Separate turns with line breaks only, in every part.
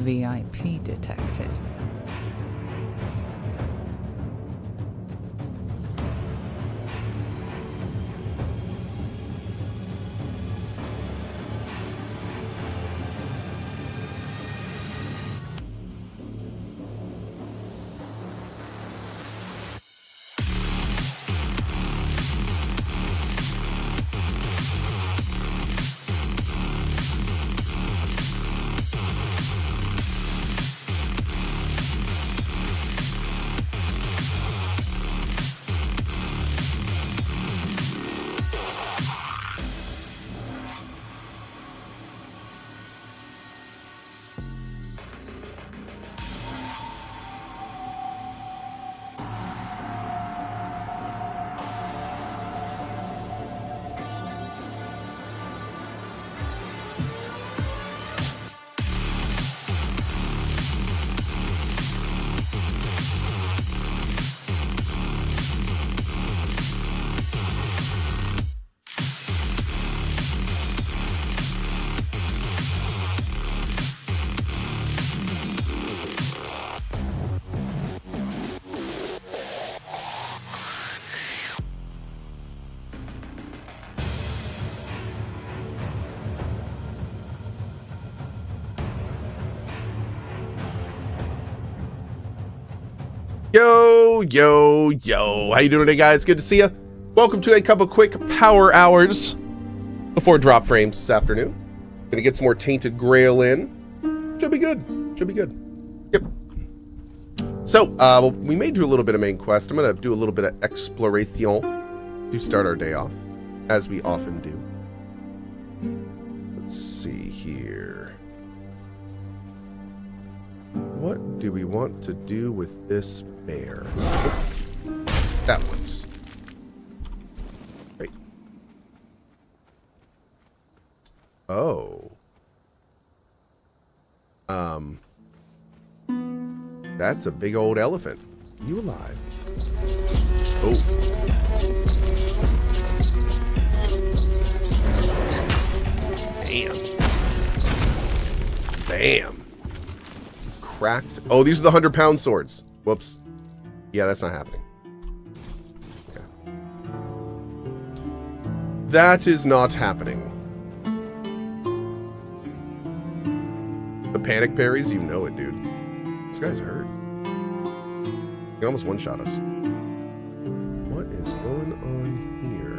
VIP detected.
Yo, how you doing today, guys? Good to see you. Welcome to a couple quick power hours before drop frames this afternoon. Gonna get some more Tainted Grail in. Should be good. Yep. So, we may do a little bit of main quest. I'm gonna do a little bit of exploration to start our day off, as we often do. Let's see here. What do we want to do with this bear? Oh, that works. Right. Oh. That's a big old elephant. You alive? Oh. Bam. Cracked. Oh, these are the 100-pound swords. Whoops. Yeah, that's not happening. Okay. That is not happening. The panic parries, you know it, dude. This guy's hurt. He almost one-shot us. What is going on here?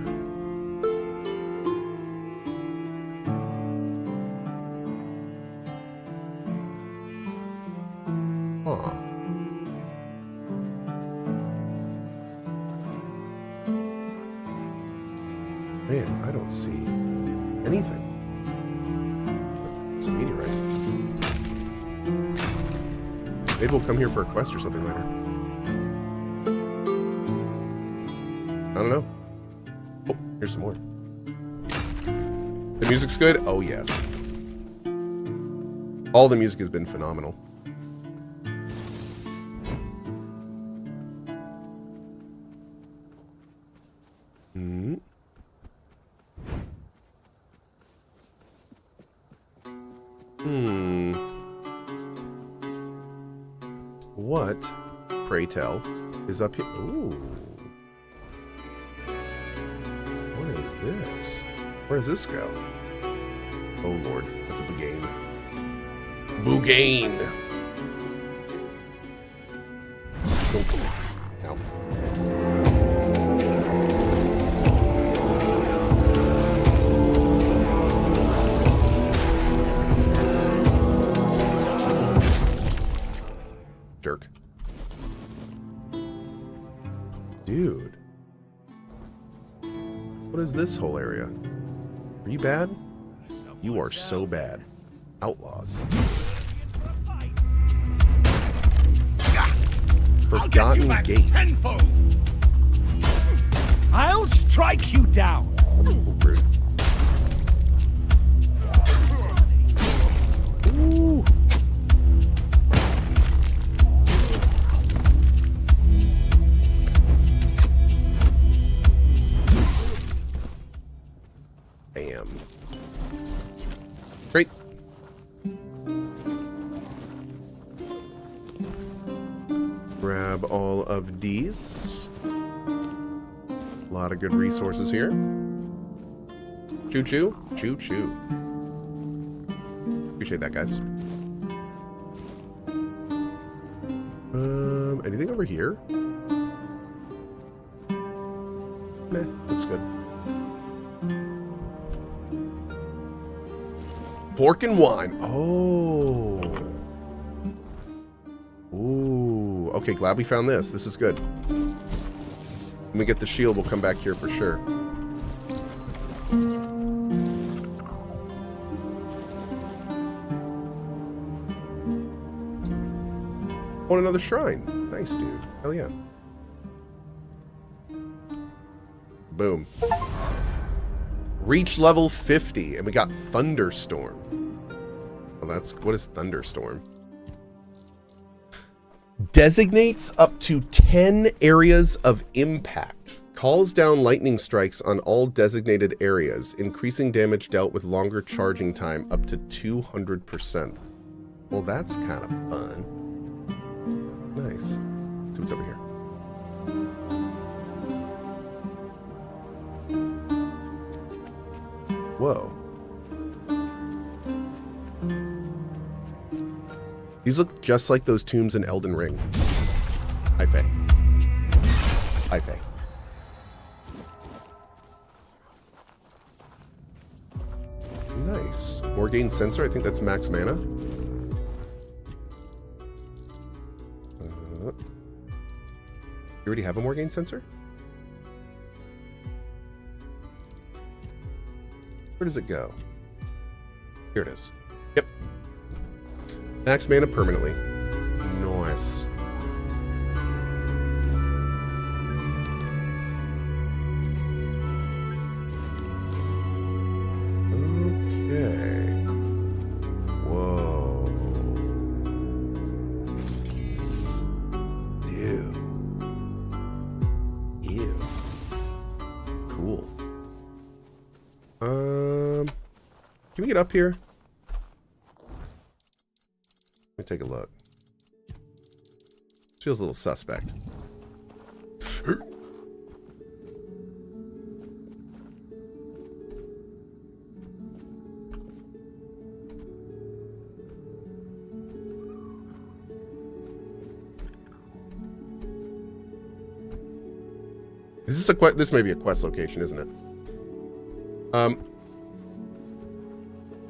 Huh. Man, I don't see anything. It's a meteorite. Maybe we'll come here for a quest or something later. I don't know. Oh, here's some more. The music's good? Oh, yes. All the music has been phenomenal. What, pray tell, is up here? Ooh. What is this? Where does this go? Oh lord, that's a Bugane. Bugane! Ow. Jerk. Dude. What is this whole area? Are you bad? You are so bad. Outlaws. Forgotten Gate.
Tenfold. I'll strike you down.
Oh, rude. Ooh. Bam. Great. grab all of these. A lot of good resources here. Choo choo. Choo choo. Appreciate that, guys. Anything over here? Meh, looks good. Pork and wine. Oh. Ooh. Okay, glad we found this. This is good. When we get the shield, we'll come back here for sure. Oh, another shrine. Nice, dude. Hell yeah. Boom. Reach level 50, and we got Thunderstorm. Well, that's... what is Thunderstorm? Designates up to 10 areas of impact. Calls down lightning strikes on all designated areas, increasing damage dealt with longer charging time up to 200%. Well, that's kind of fun. Nice. Let's see what's over here. Whoa. These look just like those tombs in Elden Ring. Hi, Faye. Hi, Faye. Nice. Morgaine Sensor. I think that's max mana. You already have a Morgaine Sensor? Where does it go? Here it is. Yep. Max mana permanently. Nice. Okay. Whoa. Dude. Ew. Cool. Can we get up here? Let me take a look. Feels a little suspect. Is this a this may be a quest location, isn't it?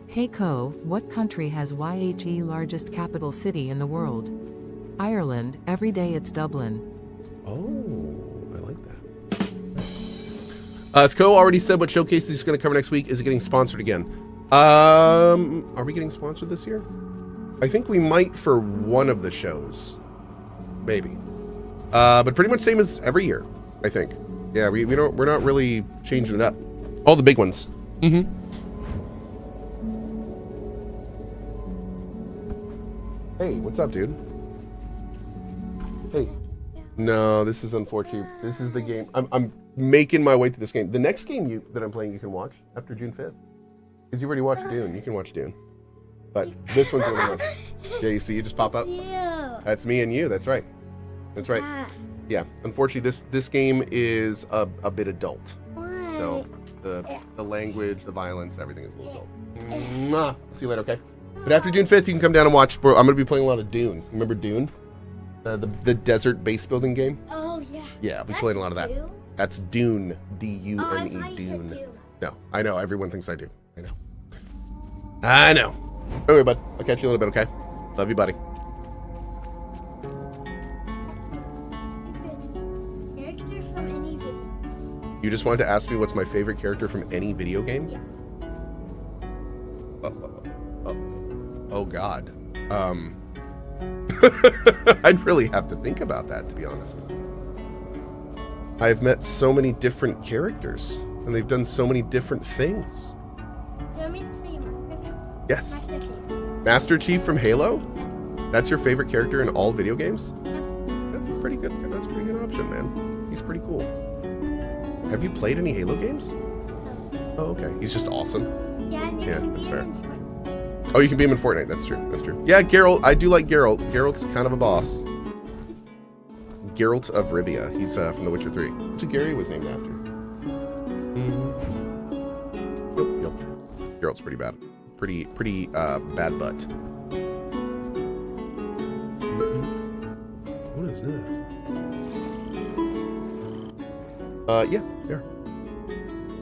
Hey Cohh, what country has YHE largest capital city in the world? Ireland, every day it's Dublin.
Oh, I like that. As Cohh already said what showcase he's going to cover next week, is it getting sponsored again? Are we getting sponsored this year? I think we might for one of the shows. Maybe. But pretty much same as every year, I think. Yeah, we're not really changing it up. All the big ones. Mm-hmm. Hey, what's up, dude? Hey. No, this is unfortunate. This is the game. I'm making my way to this game. The next game that I'm playing you can watch after June 5th. Because you already watched Dune. You can watch Dune. But this one's really much. Yeah, you see, you just pop up. That's me and you. That's right. That's right. Yeah. Unfortunately, this game is a bit adult. So the language, the violence, everything is a little adult. Mwah. See you later, okay? But after June 5th, you can come down and watch. Bro, I'm going to be playing a lot of Dune. Remember Dune? The desert base building game? Oh, yeah. Yeah, I'll be playing a lot of that. Dune? That's Dune. D-U-N-E.
Oh,
Dune. No, I know. Everyone thinks I do. I know. I know. Okay, bud. I'll catch you in a little bit, okay? Love you, buddy.
Character from any video.
You just wanted to ask me what's my favorite character from any video game?
Yeah.
Oh God. I'd really have to think about that, to be honest. I've met so many different characters, and they've done so many different things.
Do you want me to tell you my favorite?
Yes.
Master Chief.
Master Chief from Halo? That's your favorite character in all video games? That's a pretty good option, man. He's pretty cool. Have you played any Halo games? Oh, okay. He's just awesome.
Yeah,
That's fair. Oh, you can beat him in Fortnite. That's true. That's true. Yeah, Geralt. I do like Geralt. Geralt's kind of a boss. Geralt of Rivia. He's from The Witcher 3. That's who Gary was named after. Yep. Geralt's pretty bad. Pretty bad butt. What is this? Yeah, there.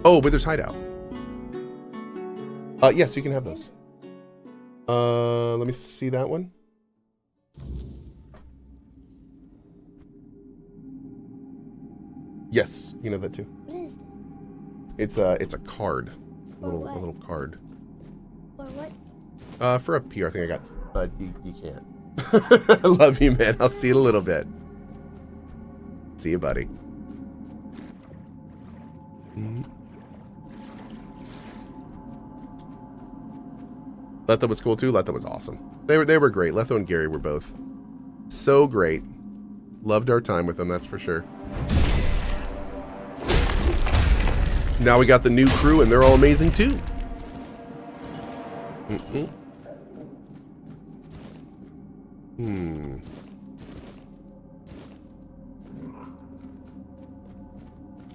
Oh, Wither's Hideout. Yes, you can have those. Let me see that one. Yes, you can have that too.
What is this?
It's a card. A little card.
For what?
For a PR thing I got. But you can't. I love you, man. I'll see you in a little bit. See you, buddy. Letha was cool too. Letha was awesome. They were great. Letha and Gary were both so great. Loved our time with them, that's for sure. Now we got the new crew, and they're all amazing too.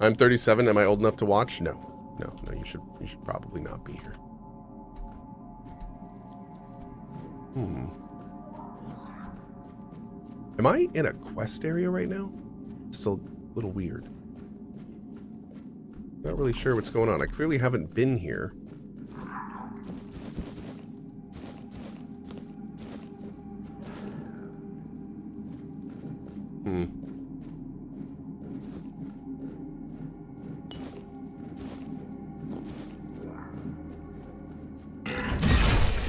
I'm 37. Am I old enough to watch? No. You should probably not be here. Am I in a quest area right now? It's a little weird. Not really sure what's going on. I clearly haven't been here.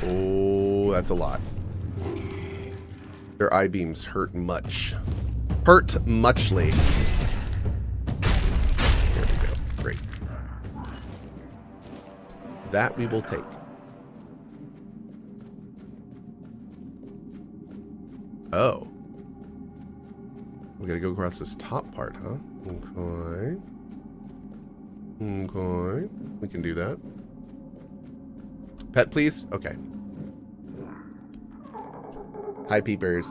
Oh, that's a lot. Their I-beams hurt much. Hurt muchly. There we go. Great. That we will take. Oh. We gotta go across this top part, huh? Okay. Okay. We can do that. Pet, please? Okay. Hi, peepers.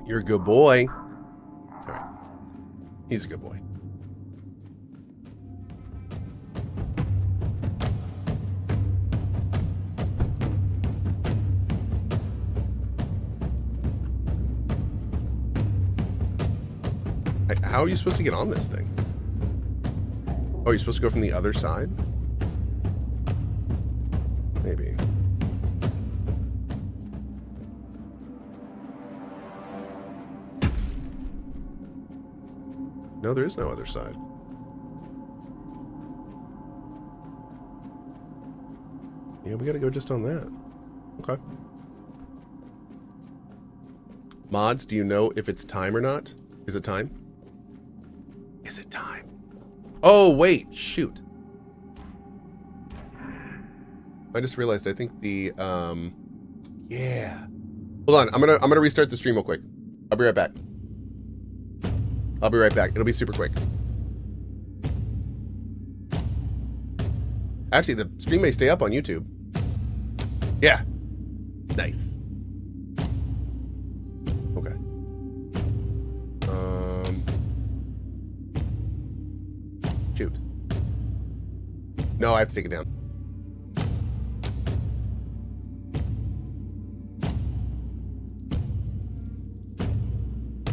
You're a good boy. All right. He's a good boy. How are you supposed to get on this thing? Oh, you're supposed to go from the other side? Maybe. No, there is no other side. Yeah, we gotta go just on that. Okay. Mods, do you know if it's time or not? Is it time? Is it time? Oh, wait. Shoot. I just realized I think the, yeah. Hold on. I'm gonna restart the stream real quick. I'll be right back. I'll be right back. It'll be super quick. Actually, the stream may stay up on YouTube. Yeah. Nice. Okay. Shoot. No, I have to take it down.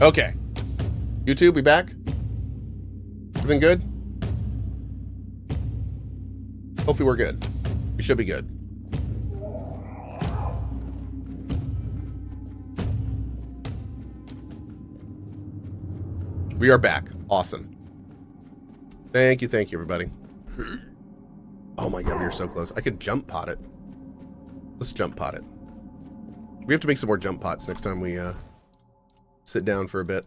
Okay. YouTube, we back? Everything good? Hopefully we're good. We should be good. We are back. Awesome. Thank you, everybody. Oh my god, we are so close. I could jump pot it. Let's jump pot it. We have to make some more jump pots next time we sit down for a bit.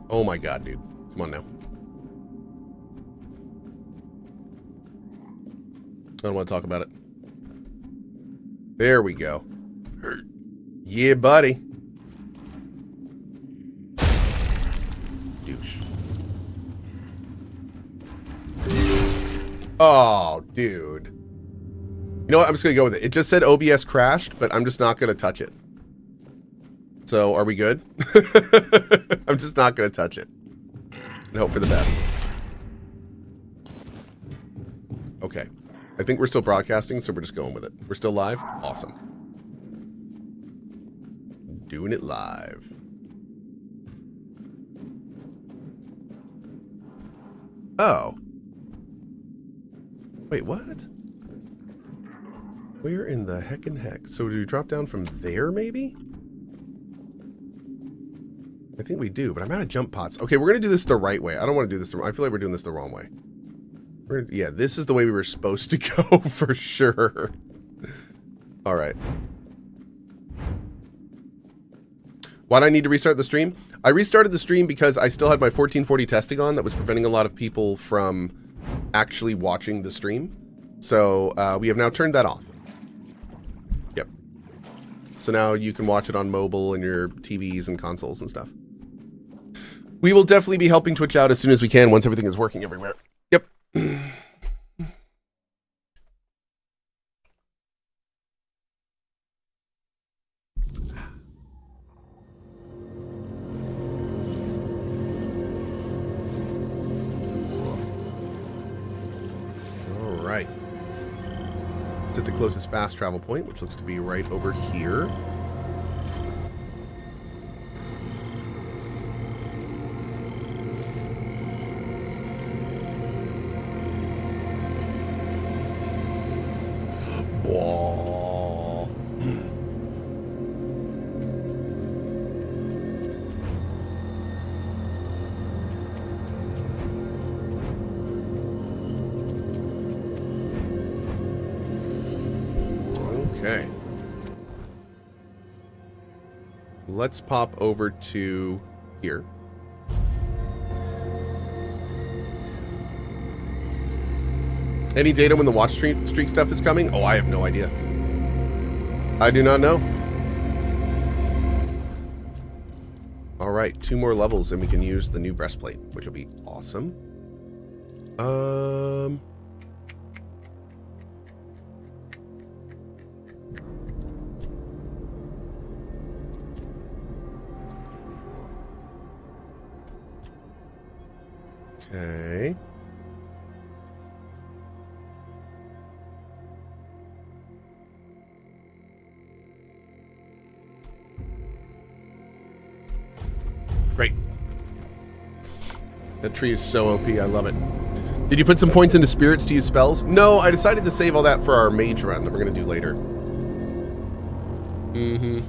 Oh my god, dude. Come on now. I don't want to talk about it. There we go. Yeah, buddy. Douche. Oh, dude. You know what? I'm just going to go with it. It just said OBS crashed, but I'm just not going to touch it. So, are we good? I'm just not going to touch it. And hope for the best. Okay. I think we're still broadcasting, so we're just going with it. We're still live? Awesome. Doing it live. Oh. Wait, what? Where in the heck? So do we drop down from there, maybe? I think we do, but I'm out of jump pots. Okay, we're going to do this the right way. I don't want to do this I feel like we're doing this the wrong way. Yeah, this is the way we were supposed to go for sure. All right. Why do I need to restart the stream? I restarted the stream because I still had my 1440 testing on that was preventing a lot of people from actually watching the stream. So we have now turned that off. Yep. So now you can watch it on mobile and your TVs and consoles and stuff. We will definitely be helping Twitch out as soon as we can once everything is working everywhere. Yep. All right. Let's hit the closest fast travel point, which looks to be right over here. Whoa. Okay. Let's pop over to here. Any data when the watch streak stuff is coming? Oh, I have no idea. I do not know. All right, 2 more levels and we can use the new breastplate, which will be awesome. Okay. Great. That tree is so OP. I love it. Did you put some points into spirits to use spells? No, I decided to save all that for our mage run that we're going to do later. Mm-hmm.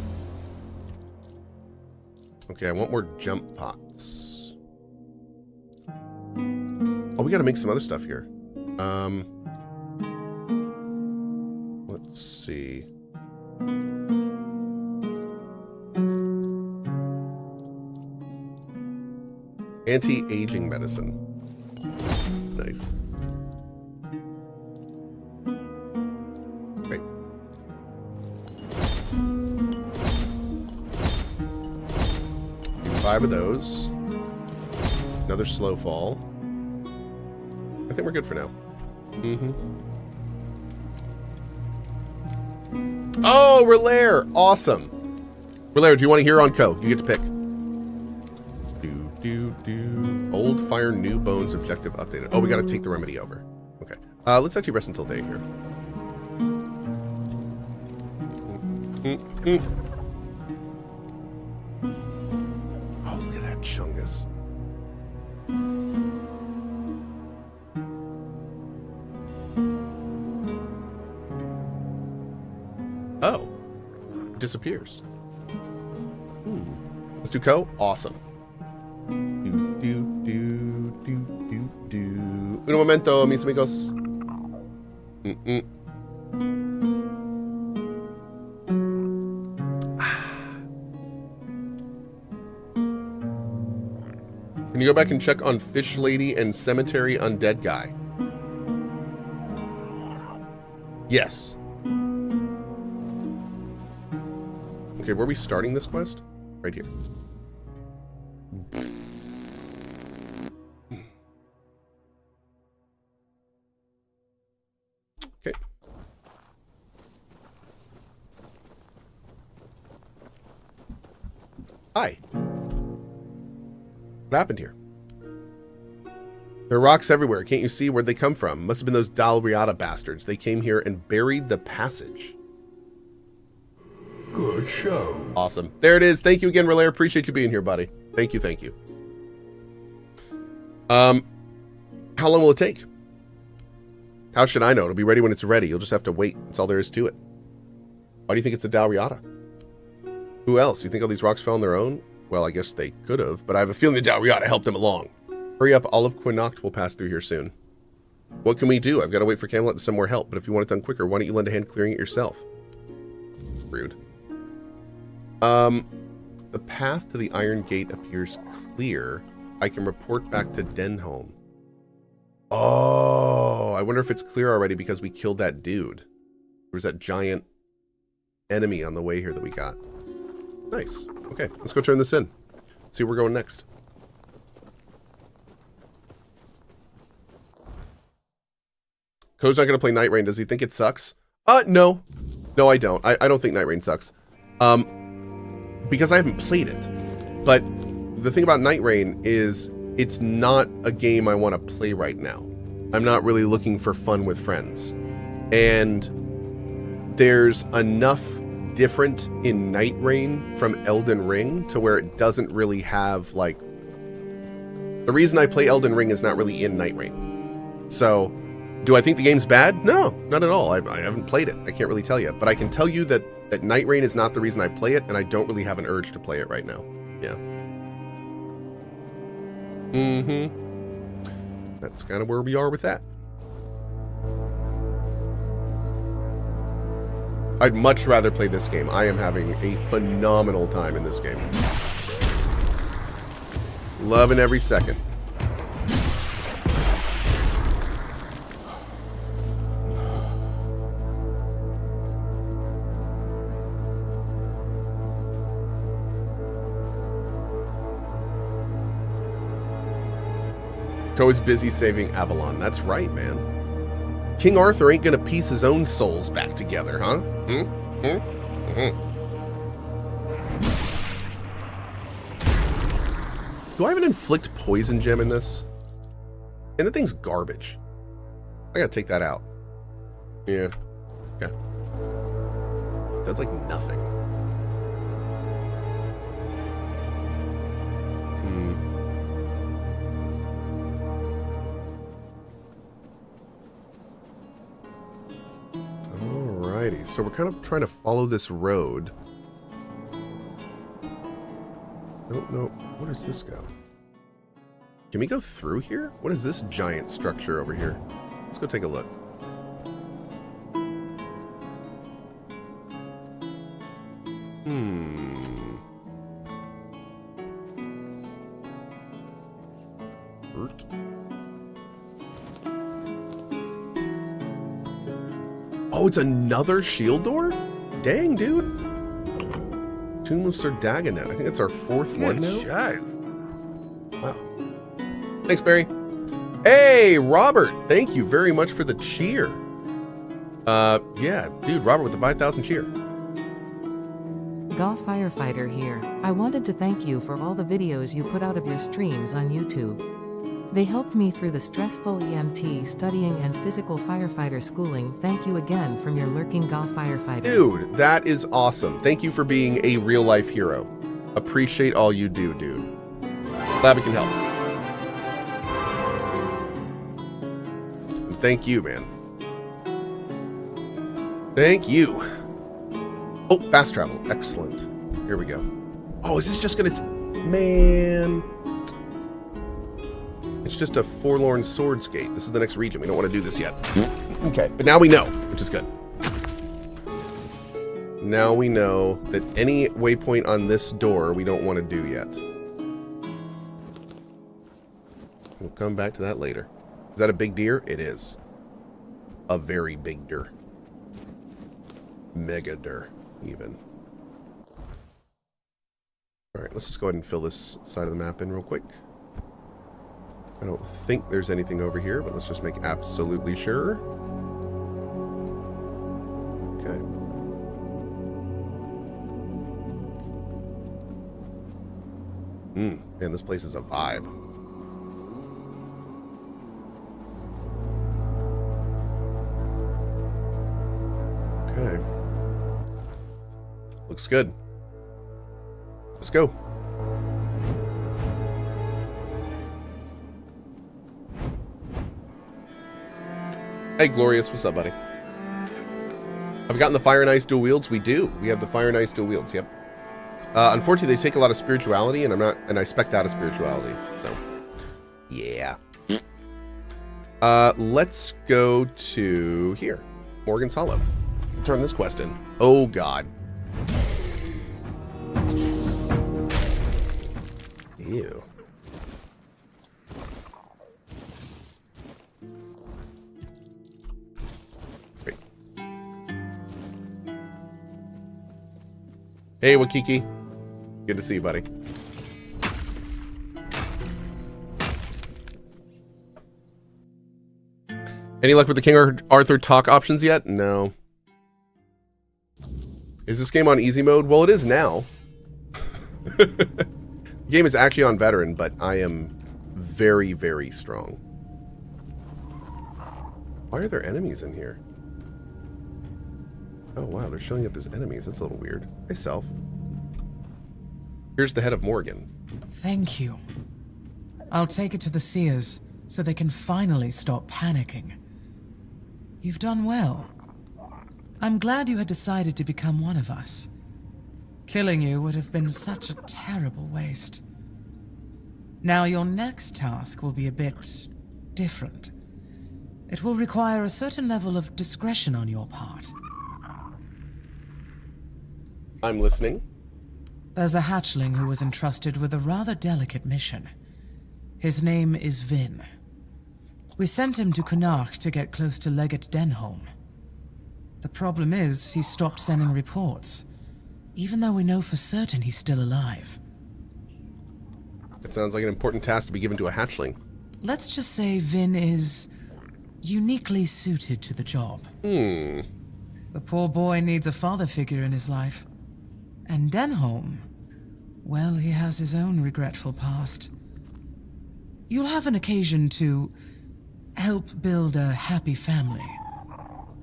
Okay, I want more jump pots. Oh, we got to make some other stuff here. Let's see. Anti-aging medicine. Nice. Great. Do 5 of those. Another slow fall. I think we're good for now. Mm-hmm. Oh, Relaire! Awesome. Relaire, do you want to hear on Cohh? You get to pick. Old fire, new bones, objective updated. Oh, we got to take the remedy over. Okay. Let's actually rest until day here. Oh, look at that chungus. Oh. It disappears. Let's do Cohh. Awesome. Un momento, mis amigos. Can you go back and check on Fish Lady and Cemetery Undead Guy? Yes. Okay, where are we starting this quest? Right here. Hi. What happened here? There are rocks everywhere. Can't you see where they come from? Must have been those Dalriata bastards. They came here and buried the passage.
Good show.
Awesome. There it is. Thank you again, Relayer. Appreciate you being here, buddy. Thank you, thank you. How long will it take? How should I know? It'll be ready when it's ready. You'll just have to wait. That's all there is to it. Why do you think it's a Dalriata? Who else? You think all these rocks fell on their own? Well, I guess they could have, but I have a feeling the Dalriata helped them along. Hurry up, Olive Quinacht will pass through here soon. What can we do? I've got to wait for Camelot to send more help, but if you want it done quicker, why don't you lend a hand clearing it yourself? Rude. The path to the Iron Gate appears clear. I can report back to Denholm. Oh, I wonder if it's clear already because we killed that dude. There was that giant enemy on the way here that we got. Nice. Okay, let's go turn this in. See where we're going next. Cohh's not going to play Night Rain. Does he think it sucks? No. No, I don't. I don't think Night Rain sucks. Because I haven't played it. But the thing about Night Rain is it's not a game I want to play right now. I'm not really looking for fun with friends. And there's enough different in Night Rain from Elden Ring to where it doesn't really have, like... The reason I play Elden Ring is not really in Night Rain. So... Do I think the game's bad? No, not at all. I haven't played it. I can't really tell you. But I can tell you that Night Rain is not the reason I play it, and I don't really have an urge to play it right now. Yeah. That's kind of where we are with that. I'd much rather play this game. I am having a phenomenal time in this game. Loving every second. Cohh's busy saving Avalon. That's right, man. King Arthur ain't gonna piece his own souls back together, huh? Do I have an inflict poison gem in this? And the thing's garbage. I gotta take that out. Yeah. Okay. It does like nothing. So we're kind of trying to follow this road. No. Where does this go? Can we go through here? What is this giant structure over here? Let's go take a look. Oh, it's another shield door? Dang, dude. Tomb of Sir Dagonet. I think that's our fourth one now. Wow. Thanks, Barry. Hey, Robert. Thank you very much for the cheer. Yeah, dude, Robert with the 5,000 cheer.
Cohh Firefighter here. I wanted to thank you for all the videos you put out of your streams on YouTube. They helped me through the stressful EMT studying and physical firefighter schooling. Thank you again from your lurking Cohh Firefighter. Dude,
that is awesome. Thank you for being a real-life hero. Appreciate all you do, dude. Glad we can help. And thank you, man. Thank you. Oh, fast travel. Excellent. Here we go. Oh, is this just gonna... Man... It's just a forlorn swords gate. This is the next region. We don't want to do this yet. Okay, but now we know, which is good. Now we know that any waypoint on this door we don't want to do yet. We'll come back to that later. Is that a big deer? It is. A very big deer. Mega deer, even. Alright, let's just go ahead and fill this side of the map in real quick. I don't think there's anything over here, but let's just make absolutely sure. Okay. Man, this place is a vibe. Okay. Looks good. Let's go. Hey, Glorious. What's up, buddy? Have we gotten the Fire and Ice dual wields? We do. We have the Fire and Ice dual wields, yep. Unfortunately, they take a lot of spirituality, and I spec'd out of spirituality, so. Yeah. Let's go to here. Morgan's Hollow. Turn this quest in. Oh, God. Ew. Great. Hey, Wakiki. Good to see you, buddy. Any luck with the King Arthur talk options yet? No. Is this game on easy mode? Well, it is now. The game is actually on veteran, but I am very, very strong. Why are there enemies in here? Oh, wow, they're showing up as enemies. That's a little weird. Hey, Self. Here's the head of Morgan.
Thank you. I'll take it to the Seers so they can finally stop panicking. You've done well. I'm glad you had decided to become one of us. Killing you would have been such a terrible waste. Now your next task will be a bit different. It will require a certain level of discretion on your part.
I'm listening.
There's a hatchling who was entrusted with a rather delicate mission. His name is Vin. We sent him to Cohh to get close to Legate Denholm. The problem is, he stopped sending reports, even though we know for certain he's still alive.
That sounds like an important task to be given to a hatchling.
Let's just say Vin is uniquely suited to the job. The poor boy needs a father figure in his life. And Denholm, well, he has his own regretful past. You'll have an occasion to help build a happy family.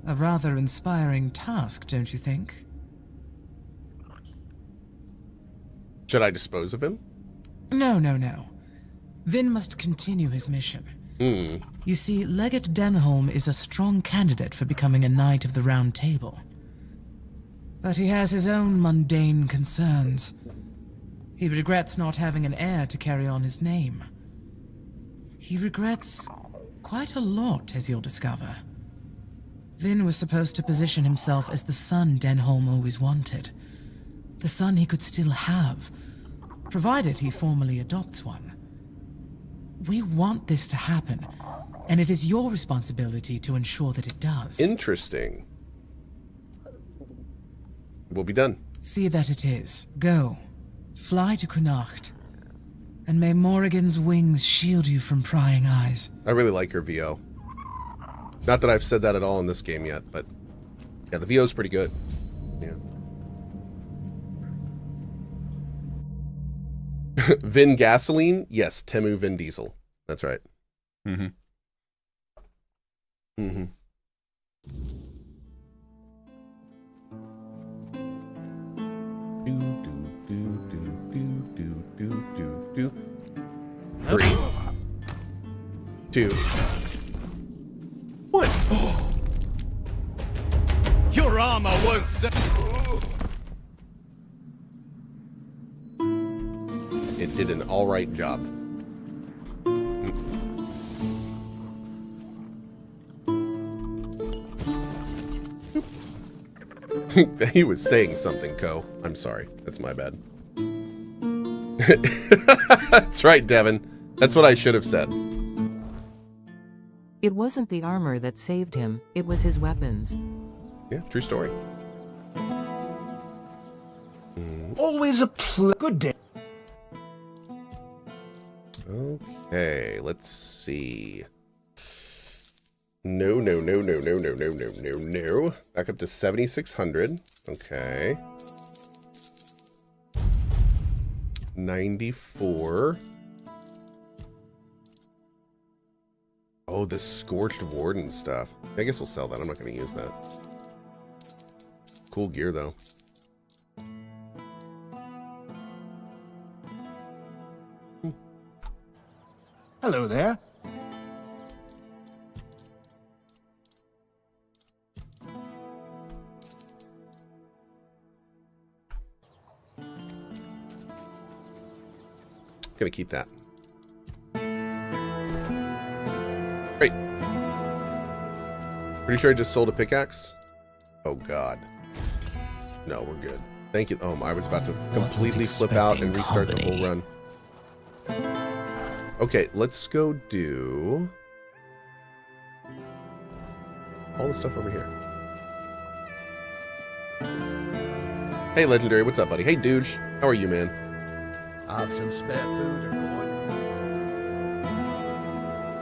A rather inspiring task, don't you think?
Should I dispose of him?
No, no, no. Vin must continue his mission. You see, Legate Denholm is a strong candidate for becoming a Knight of the Round Table. But he has his own mundane concerns. He regrets not having an heir to carry on his name. He regrets quite a lot, as you'll discover. Vin was supposed to position himself as the son Denholm always wanted. The son he could still have, provided he formally adopts one. We want this to happen, and it is your responsibility to ensure that it does.
Interesting. It will be done.
See that it is. Go. Fly to Cohh, and may Morrigan's wings shield you from prying eyes.
I really like her VO. Not that I've said that at all in this game yet, but yeah, the VO is pretty good. Yeah. Vin Gasoline? Yes, Temu Vin Diesel. That's right. Mm-hmm. Mm-hmm. Do. 3, 2, 1.
Your armor won't save.
It did an alright job. He was saying something, Cohh. I'm sorry. That's my bad. That's right, Devin. That's what I should have said.
It wasn't the armor that saved him, it was his weapons.
Yeah, true story.
Always a good day.
Okay, let's see. No. Back up to 7,600. Okay. 94. Oh, the Scorched Warden stuff. I guess we'll sell that. I'm not going to use that. Cool gear, though.
Hello there.
Gonna keep that. Great. Pretty sure I just sold a pickaxe. Oh god. No, we're good. Thank you. Oh, I was about to completely flip out and restart the whole run. Okay, let's go do all the stuff over here. Hey, Legendary, what's up, buddy? Hey, Douche, how are you, man?
Have some spare food or corn.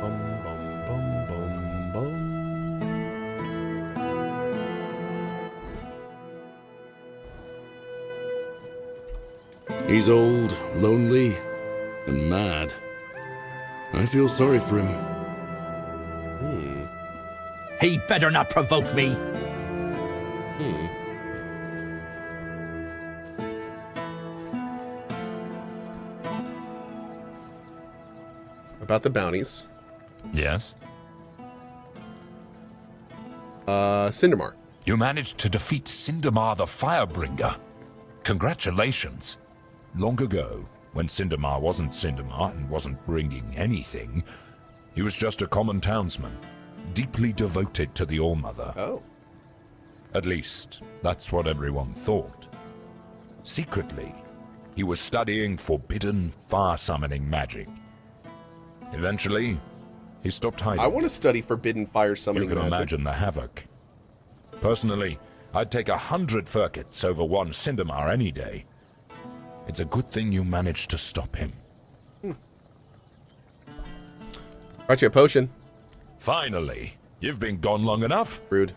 Bum, bum, bum, bum, bum.
He's old, lonely, and mad. I feel sorry for him.
He better not provoke me.
About the bounties.
Yes?
Cindermar.
You managed to defeat Cindermar the Firebringer. Congratulations. Long ago, when Cindermar wasn't Cindermar and wasn't bringing anything, he was just a common townsman, deeply devoted to the All-Mother.
Oh.
At least, that's what everyone thought. Secretly, he was studying forbidden fire-summoning magic. Eventually, he stopped hiding.
I want to study forbidden fire summoning
You can
magic.
imagine the havoc. Personally, I'd take 100 Furkets over one Cindermar any day. It's a good thing you managed to stop him.
Brought you a potion.
Finally, you've been gone long enough.
Rude.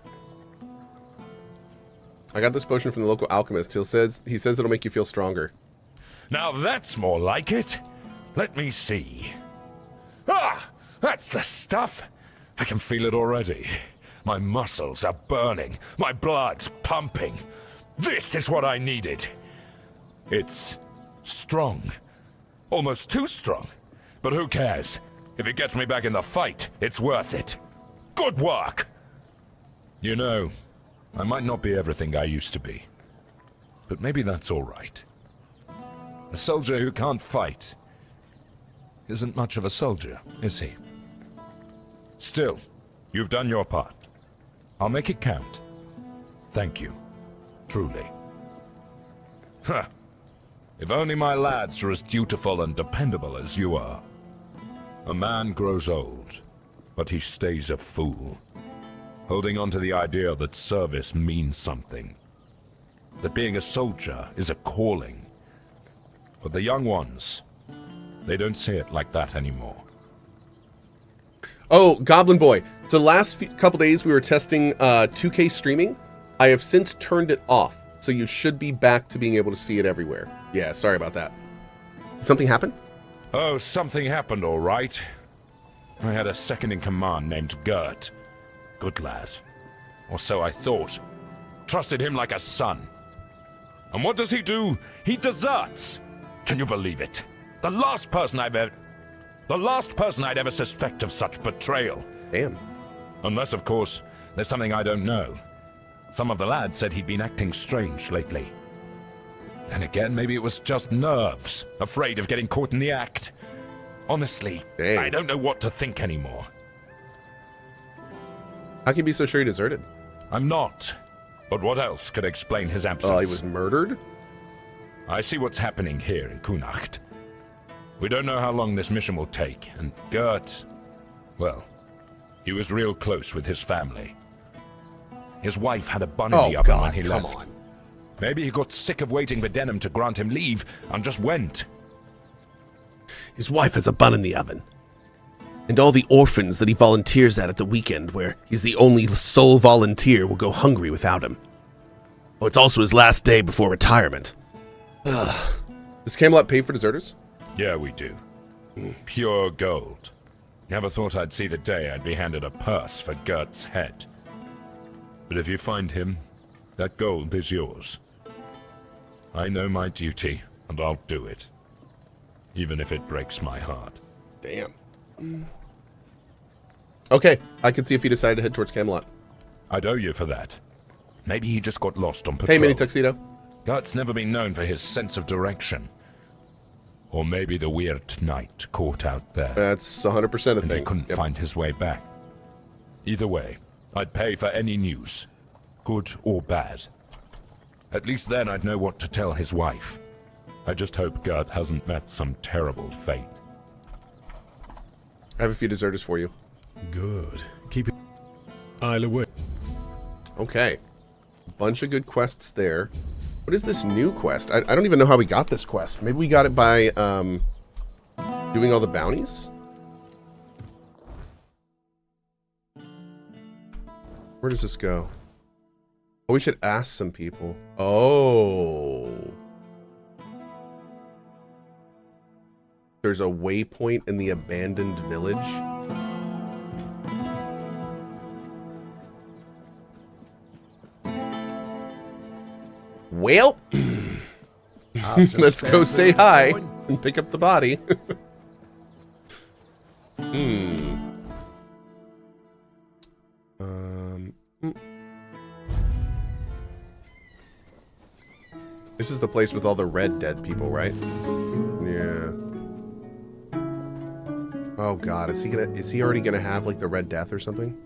I got this potion from the local alchemist. He says it'll make you feel stronger.
Now that's more like it. Let me see. Ah, that's the stuff. I can feel it already. My muscles are burning. My blood's pumping. This is what I needed. It's strong. Almost too strong. But who cares? If it gets me back in the fight, it's worth it. Good work! You know, I might not be everything I used to be. But maybe that's all right. A soldier who can't fight isn't much of a soldier, is he? Still, you've done your part. I'll make it count. Thank you. Truly. Huh. If only my lads were as dutiful and dependable as you are. A man grows old, but he stays a fool. Holding on to the idea that service means something. That being a soldier is a calling. But the young ones, they don't see it like that anymore.
Oh, Goblin Boy. So last couple days we were testing 2K streaming. I have since turned it off. So you should be back to being able to see it everywhere. Yeah, sorry about that. Did something happen?
Oh, something happened, all right. I had a second-in-command named Gert. Good lad. Or so I thought. Trusted him like a son. And what does he do? He deserts! Can you believe it? The last person I'd ever suspect of such betrayal.
Damn.
Unless, of course, there's something I don't know. Some of the lads said he'd been acting strange lately. Then again, maybe it was just nerves, afraid of getting caught in the act. Honestly,
Dang.
I don't know what to think anymore.
How can you be so sure he deserted?
I'm not. But what else could explain his absence?
Oh, he was murdered?
I see what's happening here in Kunacht. We don't know how long this mission will take, and Gert, well, he was real close with his family. His wife had a bun in the oven when he left.
Come on.
Maybe he got sick of waiting for Denham to grant him leave and just went.
His wife has a bun in the oven. And all the orphans that he volunteers at the weekend, where he's the only sole volunteer, will go hungry without him. Oh, it's also his last day before retirement. Ugh. Does Camelot pay for deserters?
Yeah, we do. Pure gold. Never thought I'd see the day I'd be handed a purse for Gert's head. But if you find him, that gold is yours. I know my duty, and I'll do it. Even if it breaks my heart.
Damn. Okay, I can see if he decided to head towards Camelot.
I'd owe you for that. Maybe he just got lost on patrol.
Hey, Mini Tuxedo.
Gert's never been known for his sense of direction. Or maybe the weird night caught out there.
That's 100% a
And
thing.
he couldn't
Yep.
find his way back. Either way, I'd pay for any news. Good or bad. At least then I'd know what to tell his wife. I just hope Gert hasn't met some terrible fate.
I have a few deserters for you.
Good. Keep it. I'll away.
Okay. Bunch of good quests there. What is this new quest? I don't even know how we got this quest. Maybe we got it by doing all the bounties? Where does this go? Oh, we should ask some people. Oh. There's a waypoint in the abandoned village. Well, let's go say hi and pick up the body. This is the place with all the red dead people, right? Yeah. Oh God, is he already gonna have like the Red Death or something?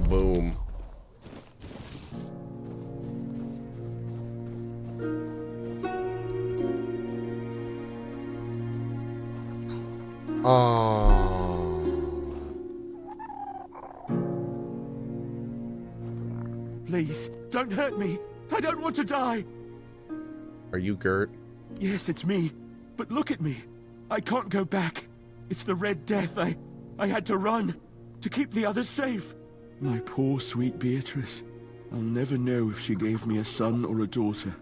Boom.
Please, don't hurt me. I don't want to die.
Are you Gert?
Yes, it's me. But look at me. I can't go back. It's the Red Death. I had to run to keep the others safe. My poor, sweet Beatrice. I'll never know if she gave me a son or a daughter.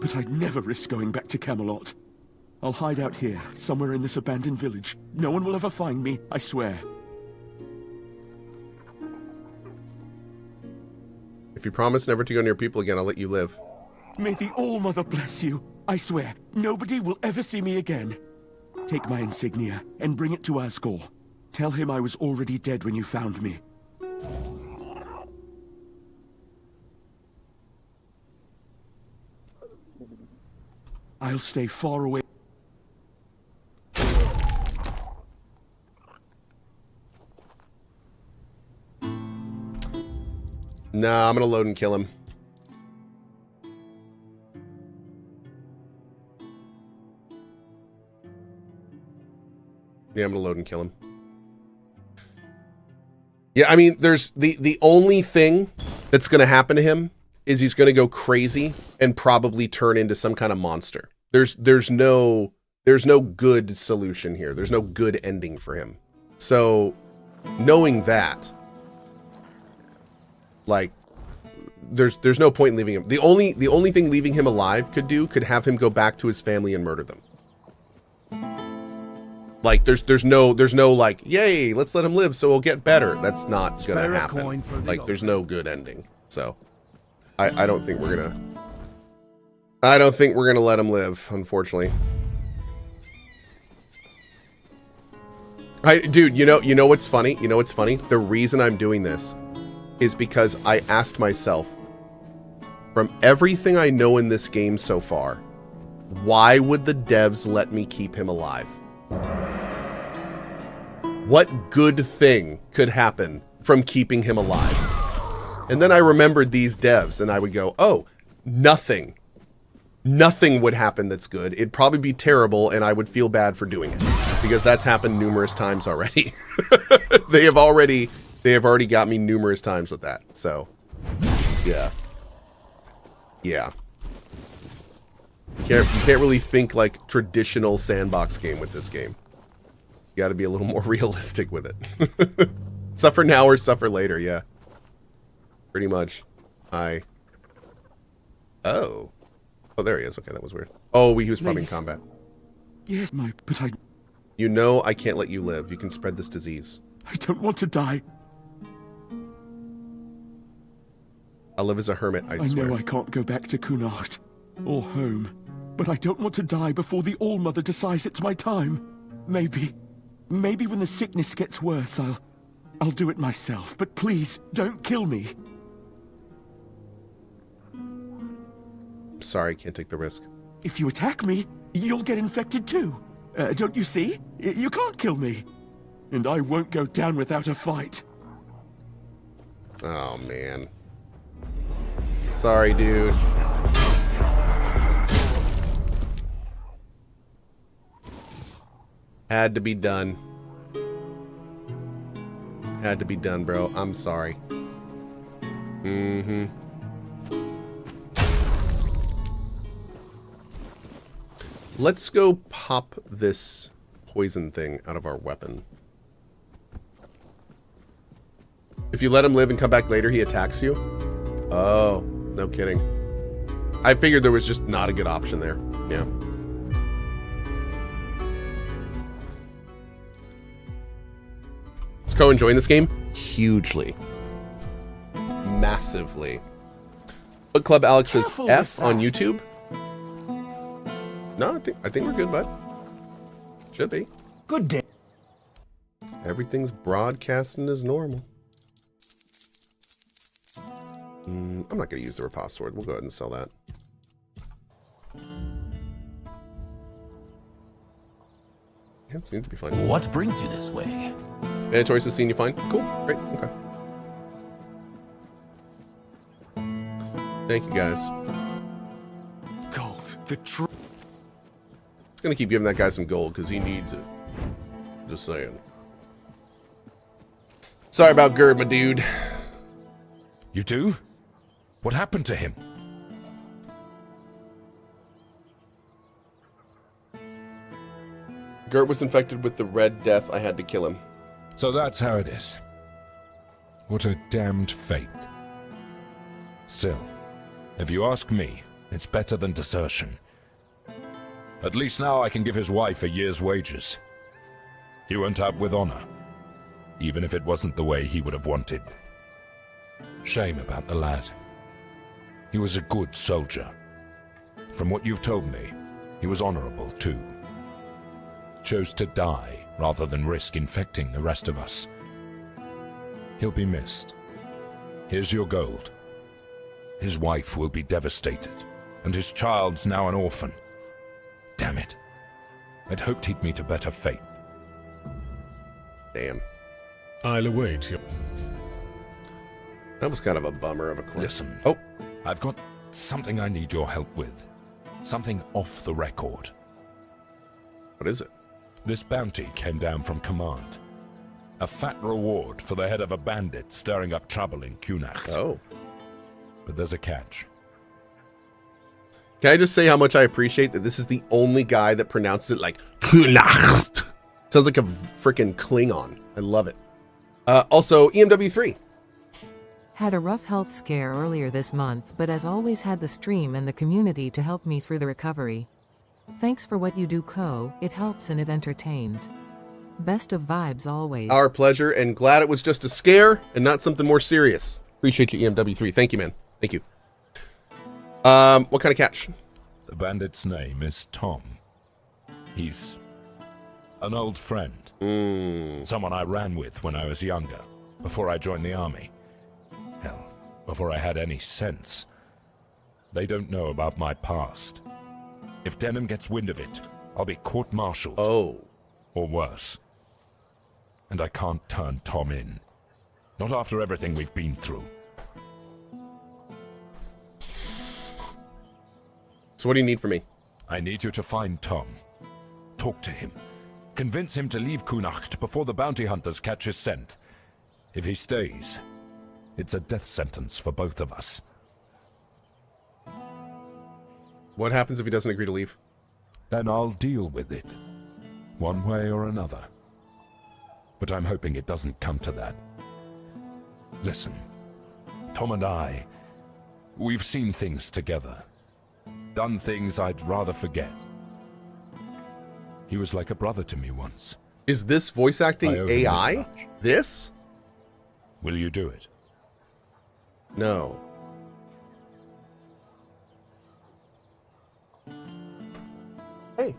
But I'd never risk going back to Camelot. I'll hide out here, somewhere in this abandoned village. No one will ever find me, I swear.
If you promise never to go near people again, I'll let you live.
May the All-Mother bless you. I swear, nobody will ever see me again. Take my insignia and bring it to Asgore. Tell him I was already dead when you found me. I'll stay far away.
Nah, I'm gonna load and kill him. Yeah, I'm gonna load and kill him. Yeah, I mean, there's the only thing that's gonna happen to him is he's gonna go crazy and probably turn into some kind of monster. There's no good solution here. There's no good ending for him. So, knowing that, like, there's no point in leaving him. The only thing leaving him alive could have him go back to his family and murder them. Like, there's no like, yay, let's let him live so he'll get better. That's not gonna happen. Like, there's no good ending. So I don't think we're gonna let him live, unfortunately. Dude, you know what's funny? You know what's funny? The reason I'm doing this is because I asked myself, from everything I know in this game so far, why would the devs let me keep him alive? What good thing could happen from keeping him alive? And then I remembered these devs, and I would go, oh, nothing. Nothing would happen that's good. It'd probably be terrible, and I would feel bad for doing it. because that's happened numerous times already. They have already got me numerous times with that. So, yeah. Yeah. You can't really think like traditional sandbox game with this game. You got to be a little more realistic with it. Suffer now or suffer later, yeah. Pretty much. Oh, there he is. Okay, that was weird. Oh, he was probably in combat.
Yes, but I...
You know I can't let you live. You can spread this disease.
I don't want to die.
I'll live as a hermit, I swear.
I know I can't go back to CohhCarnage or home, but I don't want to die before the All-Mother decides it's my time. Maybe when the sickness gets worse, I'll do it myself. But please, don't kill me.
Sorry, can't take the risk.
If you attack me, you'll get infected too. Don't you see? You can't kill me. And I won't go down without a fight.
Oh, man. Sorry, dude. Had to be done. Had to be done, bro. I'm sorry. Mm-hmm. Let's go pop this poison thing out of our weapon. If you let him live and come back later, he attacks you? Oh, no kidding. I figured there was just not a good option there. Yeah. Is Cohh enjoying this game? Hugely. Massively. Book Club Alex says F on YouTube. No, I think we're good, bud. Should be.
Good day.
Everything's broadcasting as normal. I'm not going to use the riposte sword. We'll go ahead and sell that. Yeah, seems to be fine.
What brings you this way?
Any choices seen you fine? Cool. Great. Okay. Thank you, guys.
Gold, the truth.
Just going to keep giving that guy some gold because he needs it. Just saying. Sorry about Gerd, my dude.
You do? What happened to him?
Gert was infected with the Red Death. I had to kill him.
So that's how it is. What a damned fate. Still, if you ask me, it's better than desertion. At least now I can give his wife a year's wages. He went out with honor, even if it wasn't the way he would have wanted. Shame about the lad. He was a good soldier. From what you've told me, he was honorable too. Chose to die rather than risk infecting the rest of us. He'll be missed. Here's your gold. His wife will be devastated, and his child's now an orphan. Damn it. I'd hoped he'd meet a better fate.
Damn.
I'll await you.
That was kind of a bummer of a question.
Listen.
Oh.
I've got something I need your help with. Something off the record.
What is it?
This bounty came down from command. A fat reward for the head of a bandit stirring up trouble in CohhCarnage.
Oh.
But there's a catch.
Can I just say how much I appreciate that this is the only guy that pronounces it like CohhCarnage. Sounds like a freaking Klingon. I love it. Also, EMW3.
Had a rough health scare earlier this month, but as always had the stream and the community to help me through the recovery. Thanks for what you do, Cohh. It helps and it entertains. Best of vibes always.
Our pleasure, and glad it was just a scare and not something more serious. Appreciate you, EMW3. Thank you, man. Thank you. What kind of catch?
The bandit's name is Tom. He's an old friend. Someone I ran with when I was younger, before I joined the army. Hell, before I had any sense. They don't know about my past. If Denham gets wind of it, I'll be court-martialed.
Oh.
Or worse. And I can't turn Tom in. Not after everything we've been through.
So what do you need from me?
I need you to find Tom. Talk to him. Convince him to leave Connacht before the bounty hunters catch his scent. If he stays, it's a death sentence for both of us.
What happens if he doesn't agree to leave?
Then I'll deal with it, one way or another. But I'm hoping it doesn't come to that. Listen, Tom and I, we've seen things together. Done things I'd rather forget. He was like a brother to me once.
Is this voice acting
I owe him this
AI?
much.
This?
Will you do it?
No. Hey.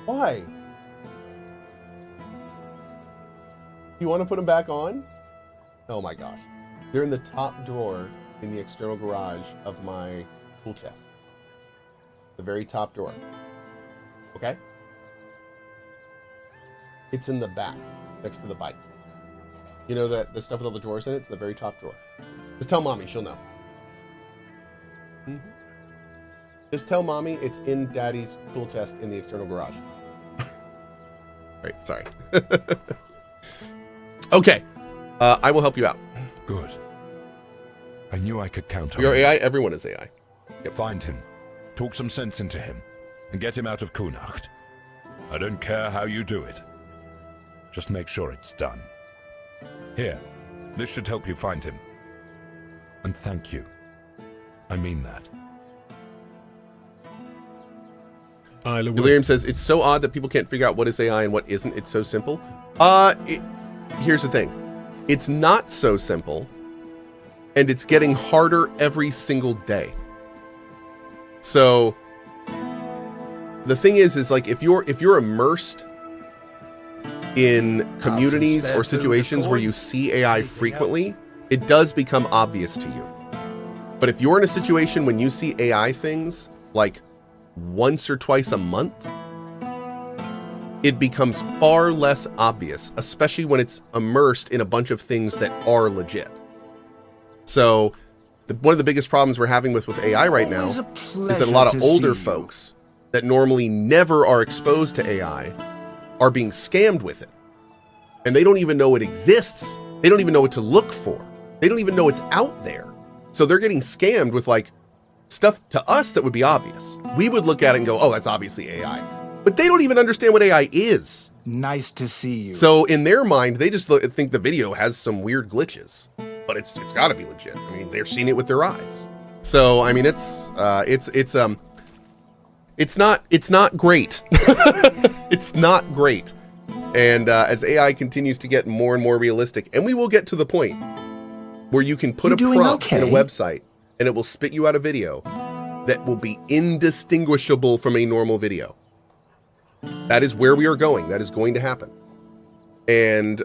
Why? You want to put them back on? Oh my gosh. They're in the top drawer in the external garage of my tool chest. The very top drawer. Okay? It's in the back, next to the bikes. You know that the stuff with all the drawers in it? It's the very top drawer. Just tell mommy, she'll know. Just tell mommy it's in daddy's tool chest in the external garage. Right, sorry. Okay, I will help you out.
Good. I knew I could count on
You're
you.
AI, everyone is AI.
Find him, talk some sense into him, and get him out of Connacht. I don't care how you do it. Just make sure it's done. Here, this should help you find him. And thank you. I mean that.
Delirium says, it's so odd that people can't figure out what is AI and what isn't. It's so simple. Here's the thing. It's not so simple, and it's getting harder every single day. So the thing is like if you're immersed in communities or situations where you see AI frequently, it does become obvious to you. But if you're in a situation when you see AI things like once or twice a month, it becomes far less obvious, especially when it's immersed in a bunch of things that are legit. So one of the biggest problems we're having with AI right now is that a lot of older folks that normally never are exposed to AI are being scammed with it. And they don't even know it exists. They don't even know what to look for. They don't even know it's out there. So they're getting scammed with like stuff to us that would be obvious. We would look at it and go, oh, that's obviously AI. But they don't even understand what AI is.
Nice to see you.
So in their mind, they just think the video has some weird glitches, but it's got to be legit. I mean, they're seeing it with their eyes. So I mean, it's not great. It's not great. And as AI continues to get more and more realistic, and we will get to the point where you can put a prompt in a website and it will spit you out a video that will be indistinguishable from a normal video. That is where we are going. That is going to happen. And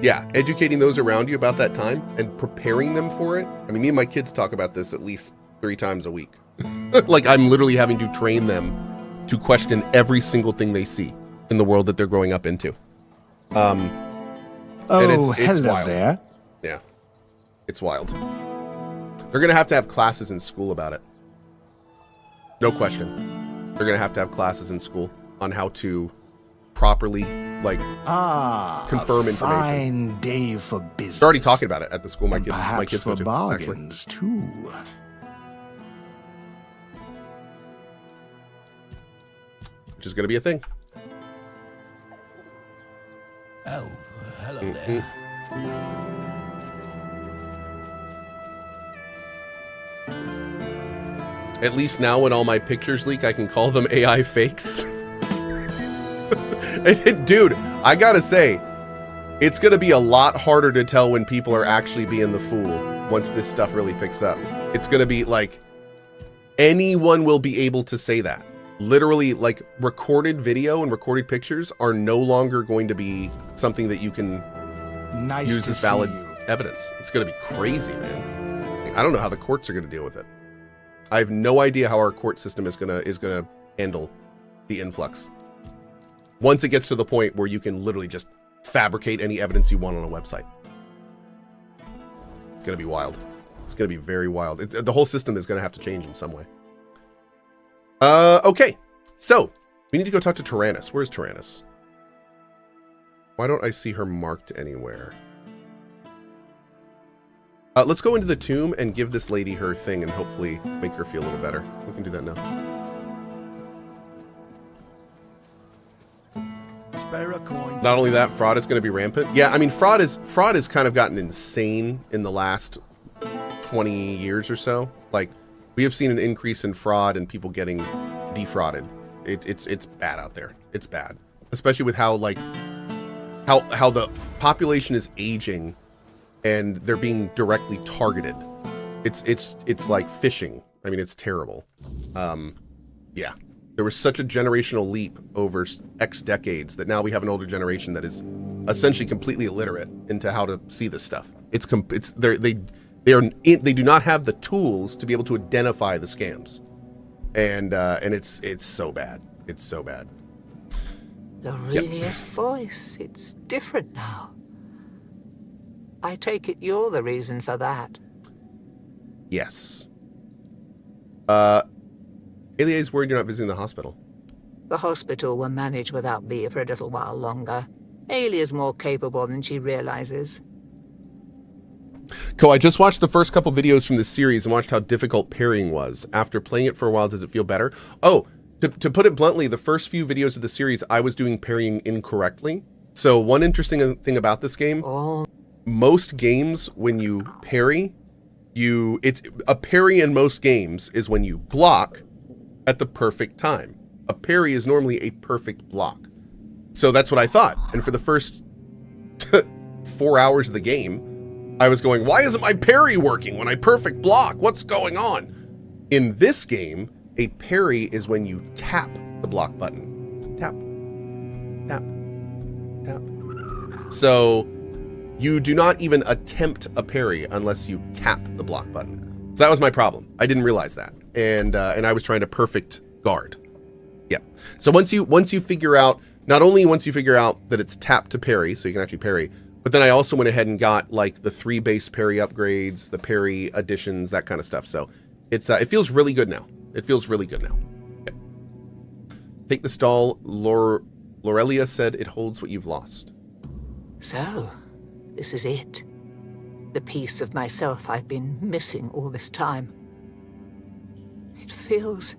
yeah, educating those around you about that time and preparing them for it. I mean, me and my kids talk about this at least 3 times a week. Like I'm literally having to train them to question every single thing they see in the world that they're growing up into.
Oh,
it's
hello
wild.
there.
Yeah, it's wild. They're going to have classes in school about it. No question. They're going to have classes in school on how to properly, like, confirm information.
Fine day for business.
They're already talking about it at the school my
Perhaps
kids
for
go to,
bargains too.
Which is going to be a thing.
Oh, hello there.
At least now when all my pictures leak, I can call them AI fakes. Dude, I gotta say, it's gonna be a lot harder to tell when people are actually being the fool once this stuff really picks up. It's gonna be like, anyone will be able to say that. Literally, like, recorded video and recorded pictures are no longer going to be something that you can use as valid evidence. It's gonna be crazy, man. I don't know how the courts are gonna deal with it. I have no idea how our court system is gonna handle the influx. Once it gets to the point where you can literally just fabricate any evidence you want on a website. It's gonna be wild. It's gonna be very wild. The whole system is gonna have to change in some way. Okay, So, we need to go talk to Tyrannus. Where's Tyrannus? Why don't I see her marked anywhere? Let's go into the tomb and give this lady her thing and hopefully make her feel a little better. We can do that now.
Spare a coin.
Not only that, fraud is going to be rampant. Yeah, I mean, fraud has kind of gotten insane in the last 20 years or so. Like, we have seen an increase in fraud and people getting defrauded. It's bad out there. It's bad, especially with how the population is aging and they're being directly targeted. It's like phishing. I mean, it's terrible. Yeah, there was such a generational leap over X decades that now we have an older generation that is essentially completely illiterate into how to see this stuff. They do not have the tools to be able to identify the scams, and it's so bad. It's so bad.
Aurelia's voice, it's different now. I take it you're the reason for that.
Yes. Alia's worried you're not visiting the hospital.
The hospital will manage without me for a little while longer. Alia's more capable than she realizes.
Cohh, I just watched the first couple videos from this series and watched how difficult parrying was. After playing it for a while, does it feel better? Oh, to put it bluntly, the first few videos of the series, I was doing parrying incorrectly. So one interesting thing about this game, most games, when you parry, a parry in most games is when you block at the perfect time. A parry is normally a perfect block. So that's what I thought. And for the first 4 hours of the game, I was going, why isn't my parry working when I perfect block? What's going on? In this game, a parry is when you tap the block button. Tap, tap, tap. So you do not even attempt a parry unless you tap the block button. So that was my problem. I didn't realize that. And I was trying to perfect guard. Yeah. So once you figure out, not only once you figure out that it's tap to parry, so you can actually parry, but then I also went ahead and got like the 3 base parry upgrades, the parry additions, that kind of stuff. So it feels really good now. It feels really good now. Okay. Take the stall. Lorelia said it holds what you've lost.
So, this is it. The piece of myself I've been missing all this time. It feels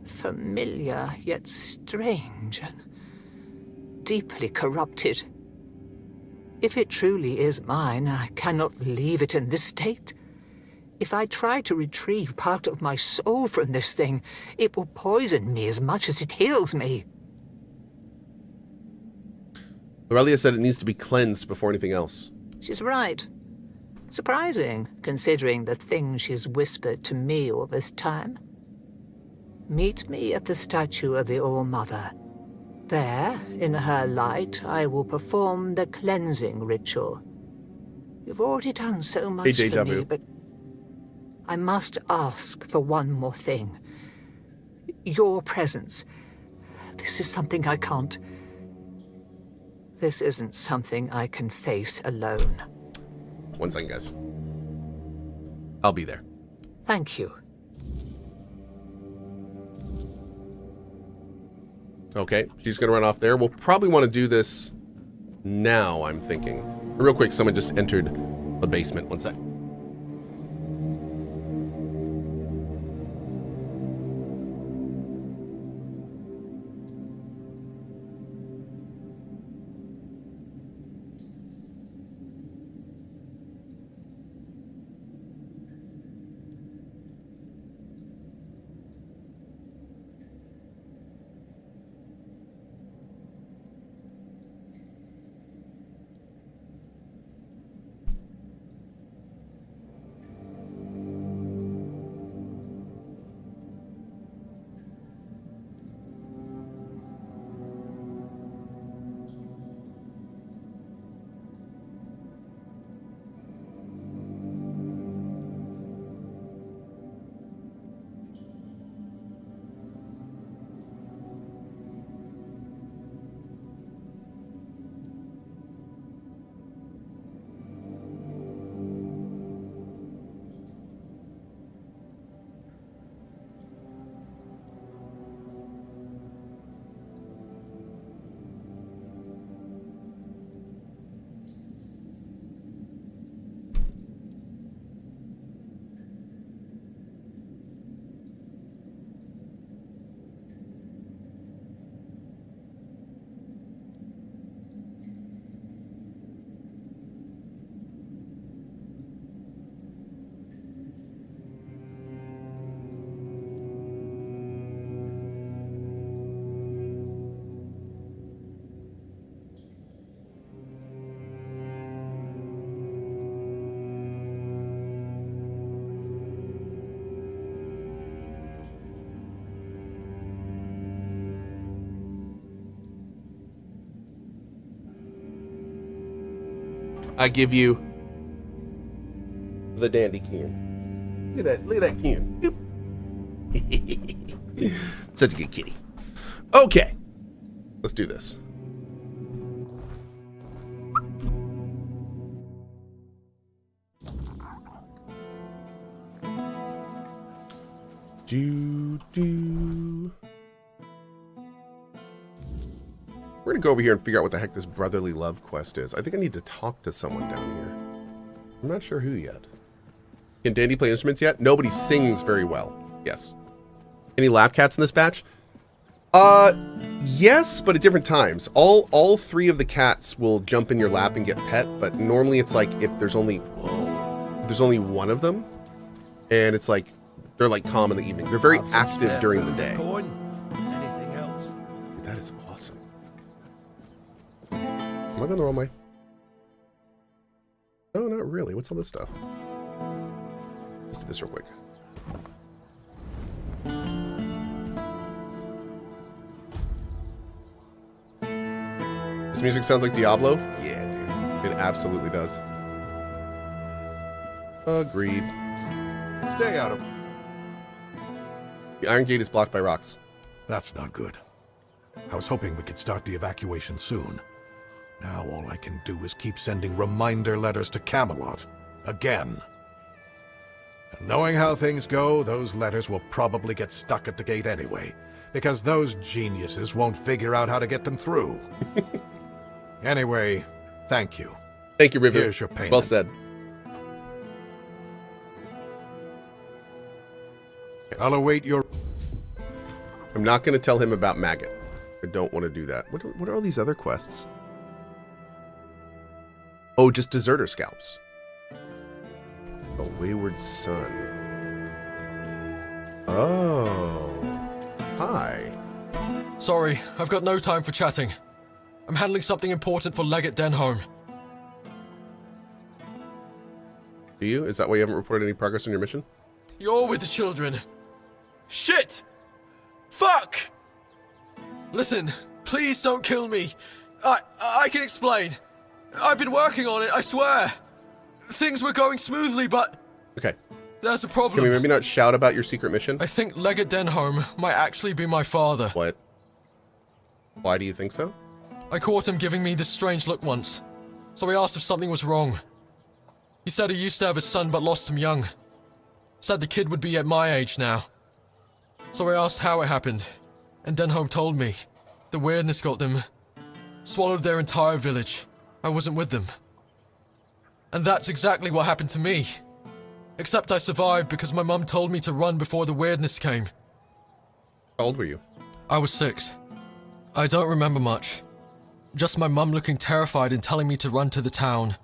familiar, yet strange and deeply corrupted. If it truly is mine, I cannot leave it in this state. If I try to retrieve part of my soul from this thing, it will poison me as much as it heals me.
Lorelia said it needs to be cleansed before anything else.
She's right. Surprising, considering the things she's whispered to me all this time. Meet me at the statue of the All-Mother. There, in her light, I will perform the cleansing ritual. You've already done so much for me, but I must ask for one more thing. Your presence. This is something I can't... This isn't something I can face alone.
1 second, guys. I'll be there.
Thank you.
Okay, she's gonna run off there. We'll probably want to do this now, I'm thinking. Real quick, someone just entered the basement. 1 sec. I give you the dandy Keen. Look at that Keen. Such a good kitty. Okay, let's do this. We're gonna go over here and figure out what the heck this brotherly love quest is. I think I need to talk to someone down here. I'm not sure who yet. Can Dandy play instruments yet? Nobody sings very well. Yes. Any lab cats in this batch? Yes, but at different times. All 3 of the cats will jump in your lap and get pet, but normally it's like if there's only one of them, and it's like they're like calm in the evening. They're very active during the day.
Anything else?
That is awesome. Am I going the wrong way? No, not really. What's all this stuff? Let's do this real quick. This music sounds like Diablo? Yeah, dude. It absolutely does. Agreed.
Stay out of...
The iron gate is blocked by rocks.
That's not good. I was hoping we could start the evacuation soon. Now all I can do is keep sending reminder letters to Camelot. Again. And knowing how things go, those letters will probably get stuck at the gate anyway, because those geniuses won't figure out how to get them through. Anyway, thank you.
Thank you, River.
Here's your payment.
Well said.
I'll await your...
I'm not going to tell him about Maggot. I don't want to do that. What are all these other quests? Oh, just deserter scalps. A wayward son. Oh. Hi.
Sorry, I've got no time for chatting. I'm handling something important for Legate Denholm.
Do you? Is that why you haven't reported any progress on your mission?
You're with the children. Shit! Fuck! Listen, please don't kill me. I can explain. I've been working on it, I swear. Things were going smoothly, but...
Okay.
There's a problem.
Can we maybe not shout about your secret mission?
I think Legate Denholm might actually be my father.
What? Why do you think so?
I caught him giving me this strange look once, so I asked if something was wrong. He said he used to have a son but lost him young. Said the kid would be at my age now. So I asked how it happened, and Denholm told me. The weirdness got them. Swallowed their entire village. I wasn't with them. And that's exactly what happened to me. Except I survived because my mum told me to run before the weirdness came.
How old were you?
I was 6. I don't remember much. Just my mum looking terrified and telling me to run to the town,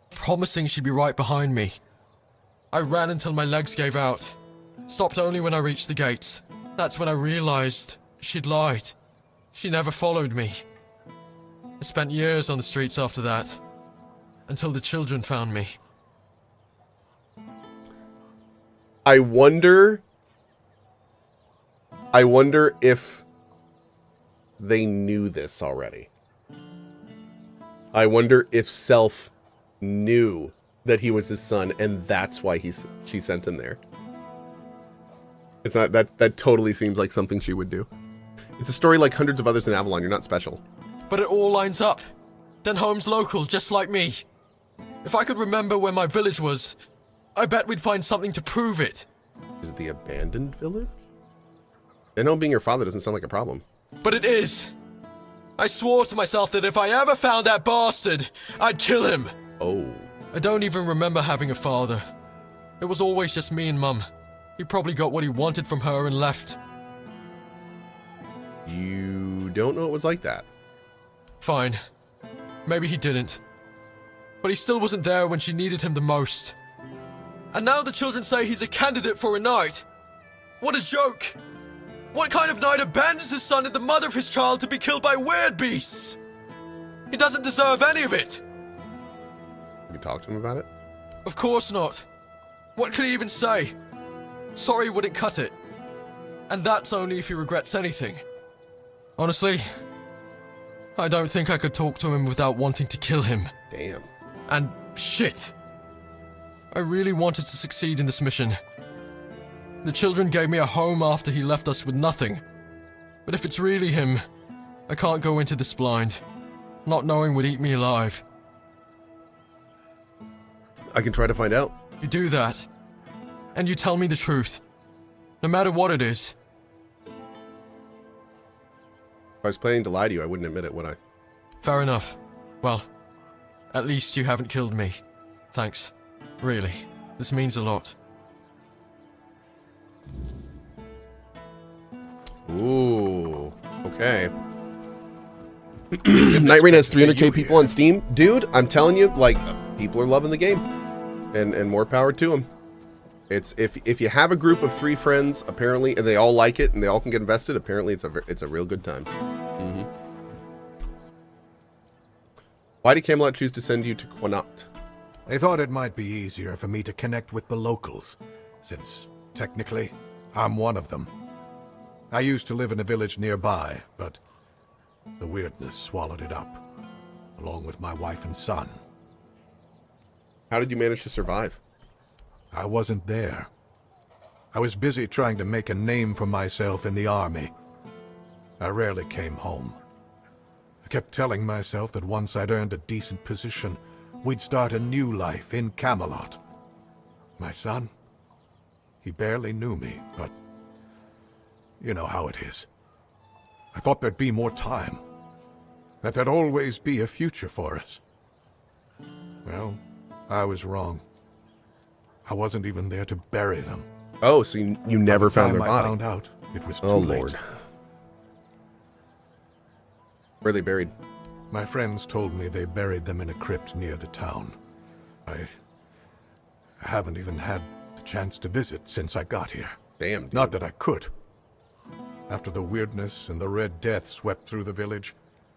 promising she'd be right behind me. I ran until my legs gave out. Stopped only when I reached the gates. That's when I realized she'd lied. She never followed me. I spent years on the streets after that, until the children found me.
I wonder if they knew this already. I wonder if Self knew that he was his son, and that's why she sent him there. It's not that totally seems like something she would do. It's a story like hundreds of others in Avalon. You're not special.
But it all lines up. Denholm's local, just like me. If I could remember where my village was, I bet we'd find something to prove it.
Is it the abandoned village? Denholm being your father doesn't sound like a problem.
But it is. I swore to myself that if I ever found that bastard, I'd kill him.
Oh.
I don't even remember having a father. It was always just me and Mum. He probably got what he wanted from her and left.
You don't know it was like that.
Fine. Maybe he didn't. But he still wasn't there when she needed him the most. And now the children say he's a candidate for a knight. What a joke! What kind of knight abandons his son and the mother of his child to be killed by weird beasts? He doesn't deserve any of it.
You talk to him about it?
Of course not. What could he even say? Sorry wouldn't cut it. And that's only if he regrets anything. Honestly, I don't think I could talk to him without wanting to kill him.
Damn.
And Shit! I really wanted to succeed in this mission. The children gave me a home after he left us with nothing. But if it's really him, I can't go into this blind. Not knowing would eat me alive.
I can try to find out.
You do that, and you tell me the truth. No matter what it is.
If I was planning to lie to you, I wouldn't admit it, would I?
Fair enough. Well, at least you haven't killed me. Thanks. Really. This means a lot.
Ooh. Okay. Night Rain has 300k people on Steam. Dude, I'm telling you, like, people are loving the game. And more power to them. It's if you have a group of 3 friends, apparently, and they all like it and they all can get invested, apparently it's a real good time. Mm-hmm. Why did Camelot choose to send you to Connacht?
They thought it might be easier for me to connect with the locals, since, technically, I'm one of them. I used to live in a village nearby, but the weirdness swallowed it up, along with my wife and son.
How did you manage to survive?
I wasn't there. I was busy trying to make a name for myself in the army. I rarely came home. I kept telling myself that once I'd earned a decent position, we'd start a new life in Camelot. My son? He barely knew me, but you know how it is. I thought there'd be more time. That there'd always be a future for us. Well, I was wrong. I wasn't even there to bury them.
Oh, so you never found their body?
I found out, it was too late.
Lord. Where are they buried?
My friends told me they buried them in a crypt near the town. I haven't even had the chance to visit since I got here.
Damn, dude.
Not that I could. After the weirdness and the Red Death swept through the village,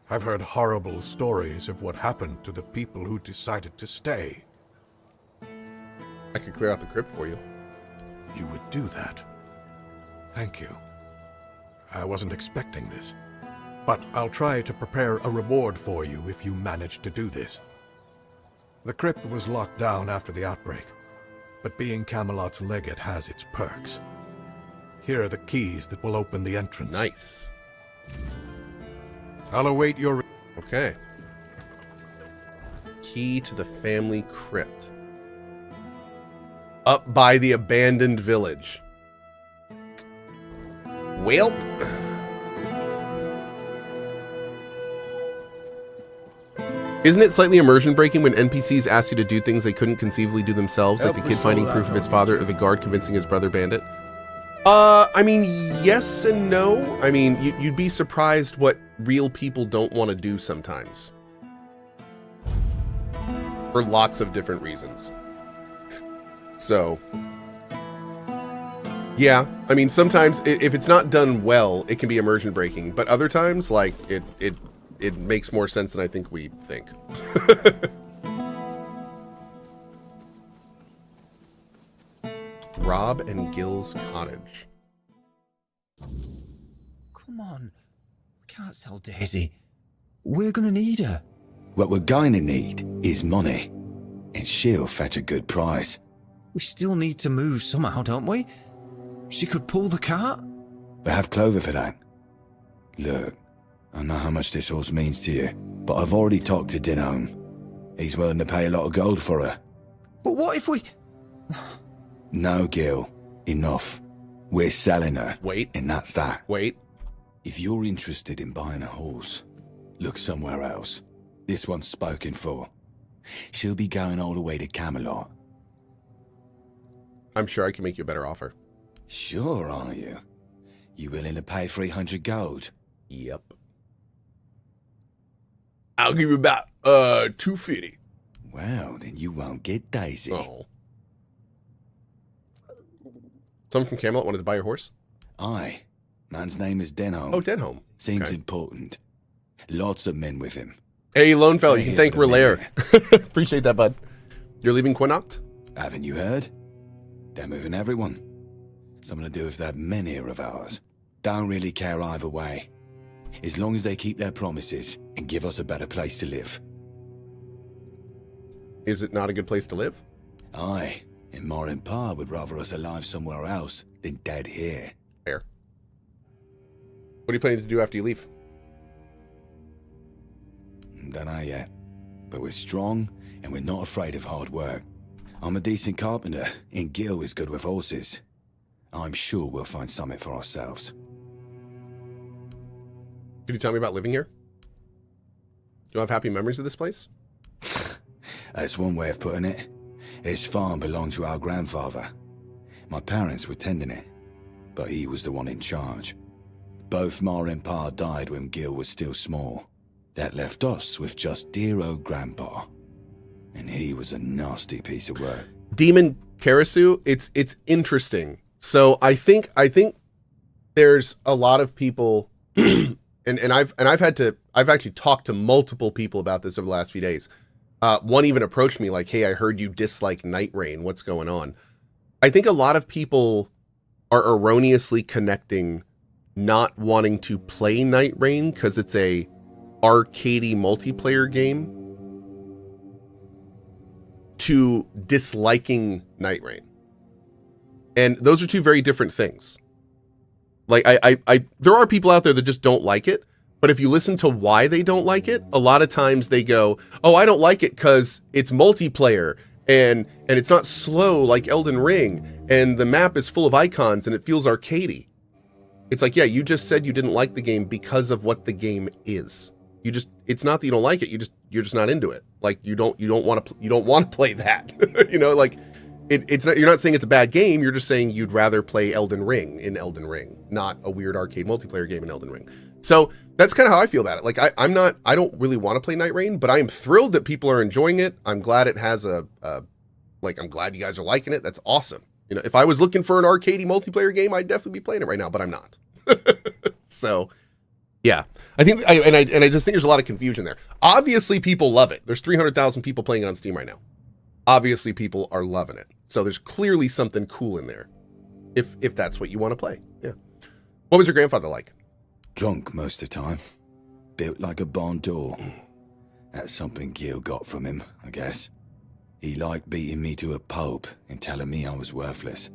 I've heard horrible stories of what happened to the people who decided to stay.
I could clear out the crypt for you.
You would do that? Thank you. I wasn't expecting this. But I'll try to prepare a reward for you if you manage to do this. The crypt was locked down after the outbreak, but being Camelot's legate has its perks. Here are the keys that will open the entrance.
Nice.
I'll await your...
Okay. Key to the family crypt. Up by the abandoned village. Welp. Isn't it slightly immersion breaking when NPCs ask you to do things they couldn't conceivably do themselves, like the kid finding proof of his father or the guard convincing his brother bandit? I mean, yes and no. I mean, you'd be surprised what real people don't want to do sometimes. For lots of different reasons. So, yeah, I mean, sometimes if it's not done well, it can be immersion breaking, but other times, like, it makes more sense than I think we think. Rob and Gil's cottage.
Come on. We can't sell Daisy. We're gonna need her.
What we're going to need is money. And she'll fetch a good price.
We still need to move somehow, don't we? She could pull the cart.
We have Clover for that. Look, I know how much this horse means to you, but I've already talked to Denholm. He's willing to pay a lot of gold for her.
But what if we...
No, Gil. Enough. We're selling her.
Wait.
And that's that.
Wait.
If you're interested in buying a horse, look somewhere else. This one's spoken for. She'll be going all the way to Camelot.
I'm sure I can make you a better offer.
Sure, are you? You willing to pay 300 gold?
Yep. I'll give you about 250.
Well, then you won't get Daisy.
Oh. Someone from Camelot wanted to buy your horse?
Aye. Man's name is Denholm.
Oh, Denholm.
Seems
Okay.
important. Lots of men with him.
Hey, Lone Fella, you
We're
can
here
thank
for the
Relaire. Appreciate that, bud. You're leaving Connacht?
Haven't you heard? They're moving everyone. Something to do with that men here of ours. Don't really care either way. As long as they keep their promises and give us a better place to live.
Is it not a good place to live?
Aye, and Ma and Pa would rather us alive somewhere else than dead here.
Fair. What are you planning to do after you leave?
Don't know yet, but we're strong and we're not afraid of hard work. I'm a decent carpenter, and Gil is good with horses. I'm sure we'll find something for ourselves.
Could you tell me about living here? Do you have happy memories of this place?
That's one way of putting it. This farm belonged to our grandfather. My parents were tending it, but he was the one in charge. Both Ma and Pa died when Gil was still small. That left us with just dear old Grandpa. And he was a nasty piece of work.
Demon Karasu, it's interesting. So I think there's a lot of people and I've actually talked to multiple people about this over the last few days. One even approached me like, hey, I heard you dislike Night Rain. What's going on? I think a lot of people are erroneously connecting not wanting to play Night Rain because it's a arcadey multiplayer game to disliking Night Rain. And those are two very different things. Like there are people out there that just don't like it, but if you listen to why they don't like it, a lot of times they go, oh, I don't like it because it's multiplayer and it's not slow like Elden Ring and the map is full of icons and it feels arcadey. It's like, yeah, you just said you didn't like the game because of what the game is. It's not that you don't like it, you're just not into it. Like you don't want to play that. You know, like it's not, you're not saying it's a bad game, you're just saying you'd rather play Elden Ring in Elden Ring, not a weird arcade multiplayer game in Elden Ring. So that's kind of how I feel about it. Like I don't really want to play Night Rain, but I am thrilled that people are enjoying it. I'm glad it has I'm glad you guys are liking it. That's awesome. You know, if I was looking for an arcadey multiplayer game, I'd definitely be playing it right now, but I'm not. So yeah, I think I just think there's a lot of confusion there. Obviously people love it. There's 300,000 people playing it on Steam right now. Obviously people are loving it. So there's clearly something cool in there. If that's what you want to play. Yeah. What was your grandfather like?
Drunk most of the time. Built like a barn door. That's something Gil got from him, I guess. He liked beating me to a pulp and telling me I was worthless.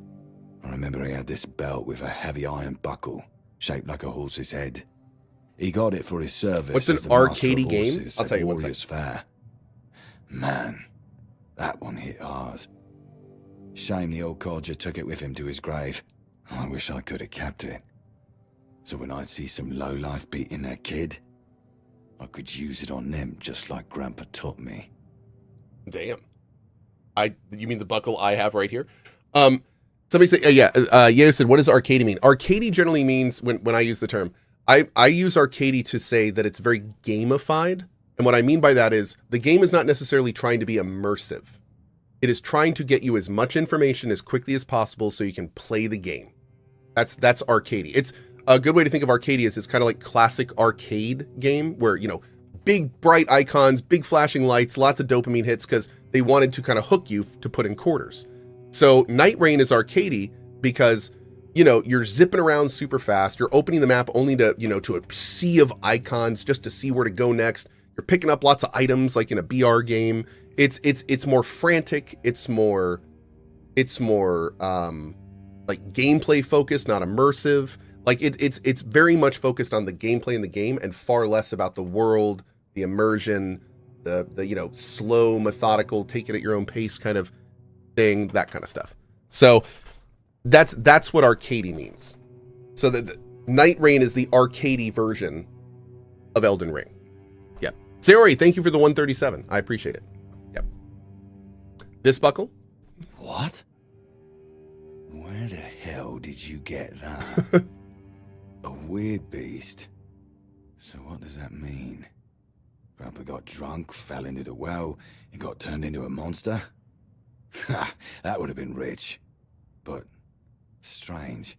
I remember he had this belt with a heavy iron buckle, shaped like a horse's head. He got it for his service.
What's an arcadey game? I'll tell you what's
Warriors Fair. Man, that one hit hard. Shame the old codger took it with him to his grave. I wish I could have kept it. So when I'd see some lowlife beating their kid, I could use it on them just like Grandpa taught me.
Damn. You mean the buckle I have right here? Somebody said, Yeo said, what does arcadey mean? Arcadey generally means, when I use the term, I use arcadey to say that it's very gamified. And what I mean by that is the game is not necessarily trying to be immersive. It is trying to get you as much information as quickly as possible so you can play the game. That's arcadey. It's a good way to think of arcadey is it's kind of like classic arcade game where, you know, big bright icons, big flashing lights, lots of dopamine hits because they wanted to kind of hook you to put in quarters. So Night Rain is arcadey because, you know, you're zipping around super fast. You're opening the map only to, you know, to a sea of icons just to see where to go next. You're picking up lots of items like in a BR game. It's more frantic. It's more like gameplay focused, not immersive. Like it's very much focused on the gameplay in the game and far less about the world, the immersion, the you know, slow, methodical, take it at your own pace kind of thing, that kind of stuff. So that's what arcadey means. So the Night Rain is the arcadey version of Elden Ring. Yeah. Sayori, thank you for the 137. I appreciate it. Yep. This buckle?
What? Where the hell did you get that? A weird beast. So what does that mean? Grandpa got drunk, fell into the well, and got turned into a monster? Ha! That would have been rich. But strange.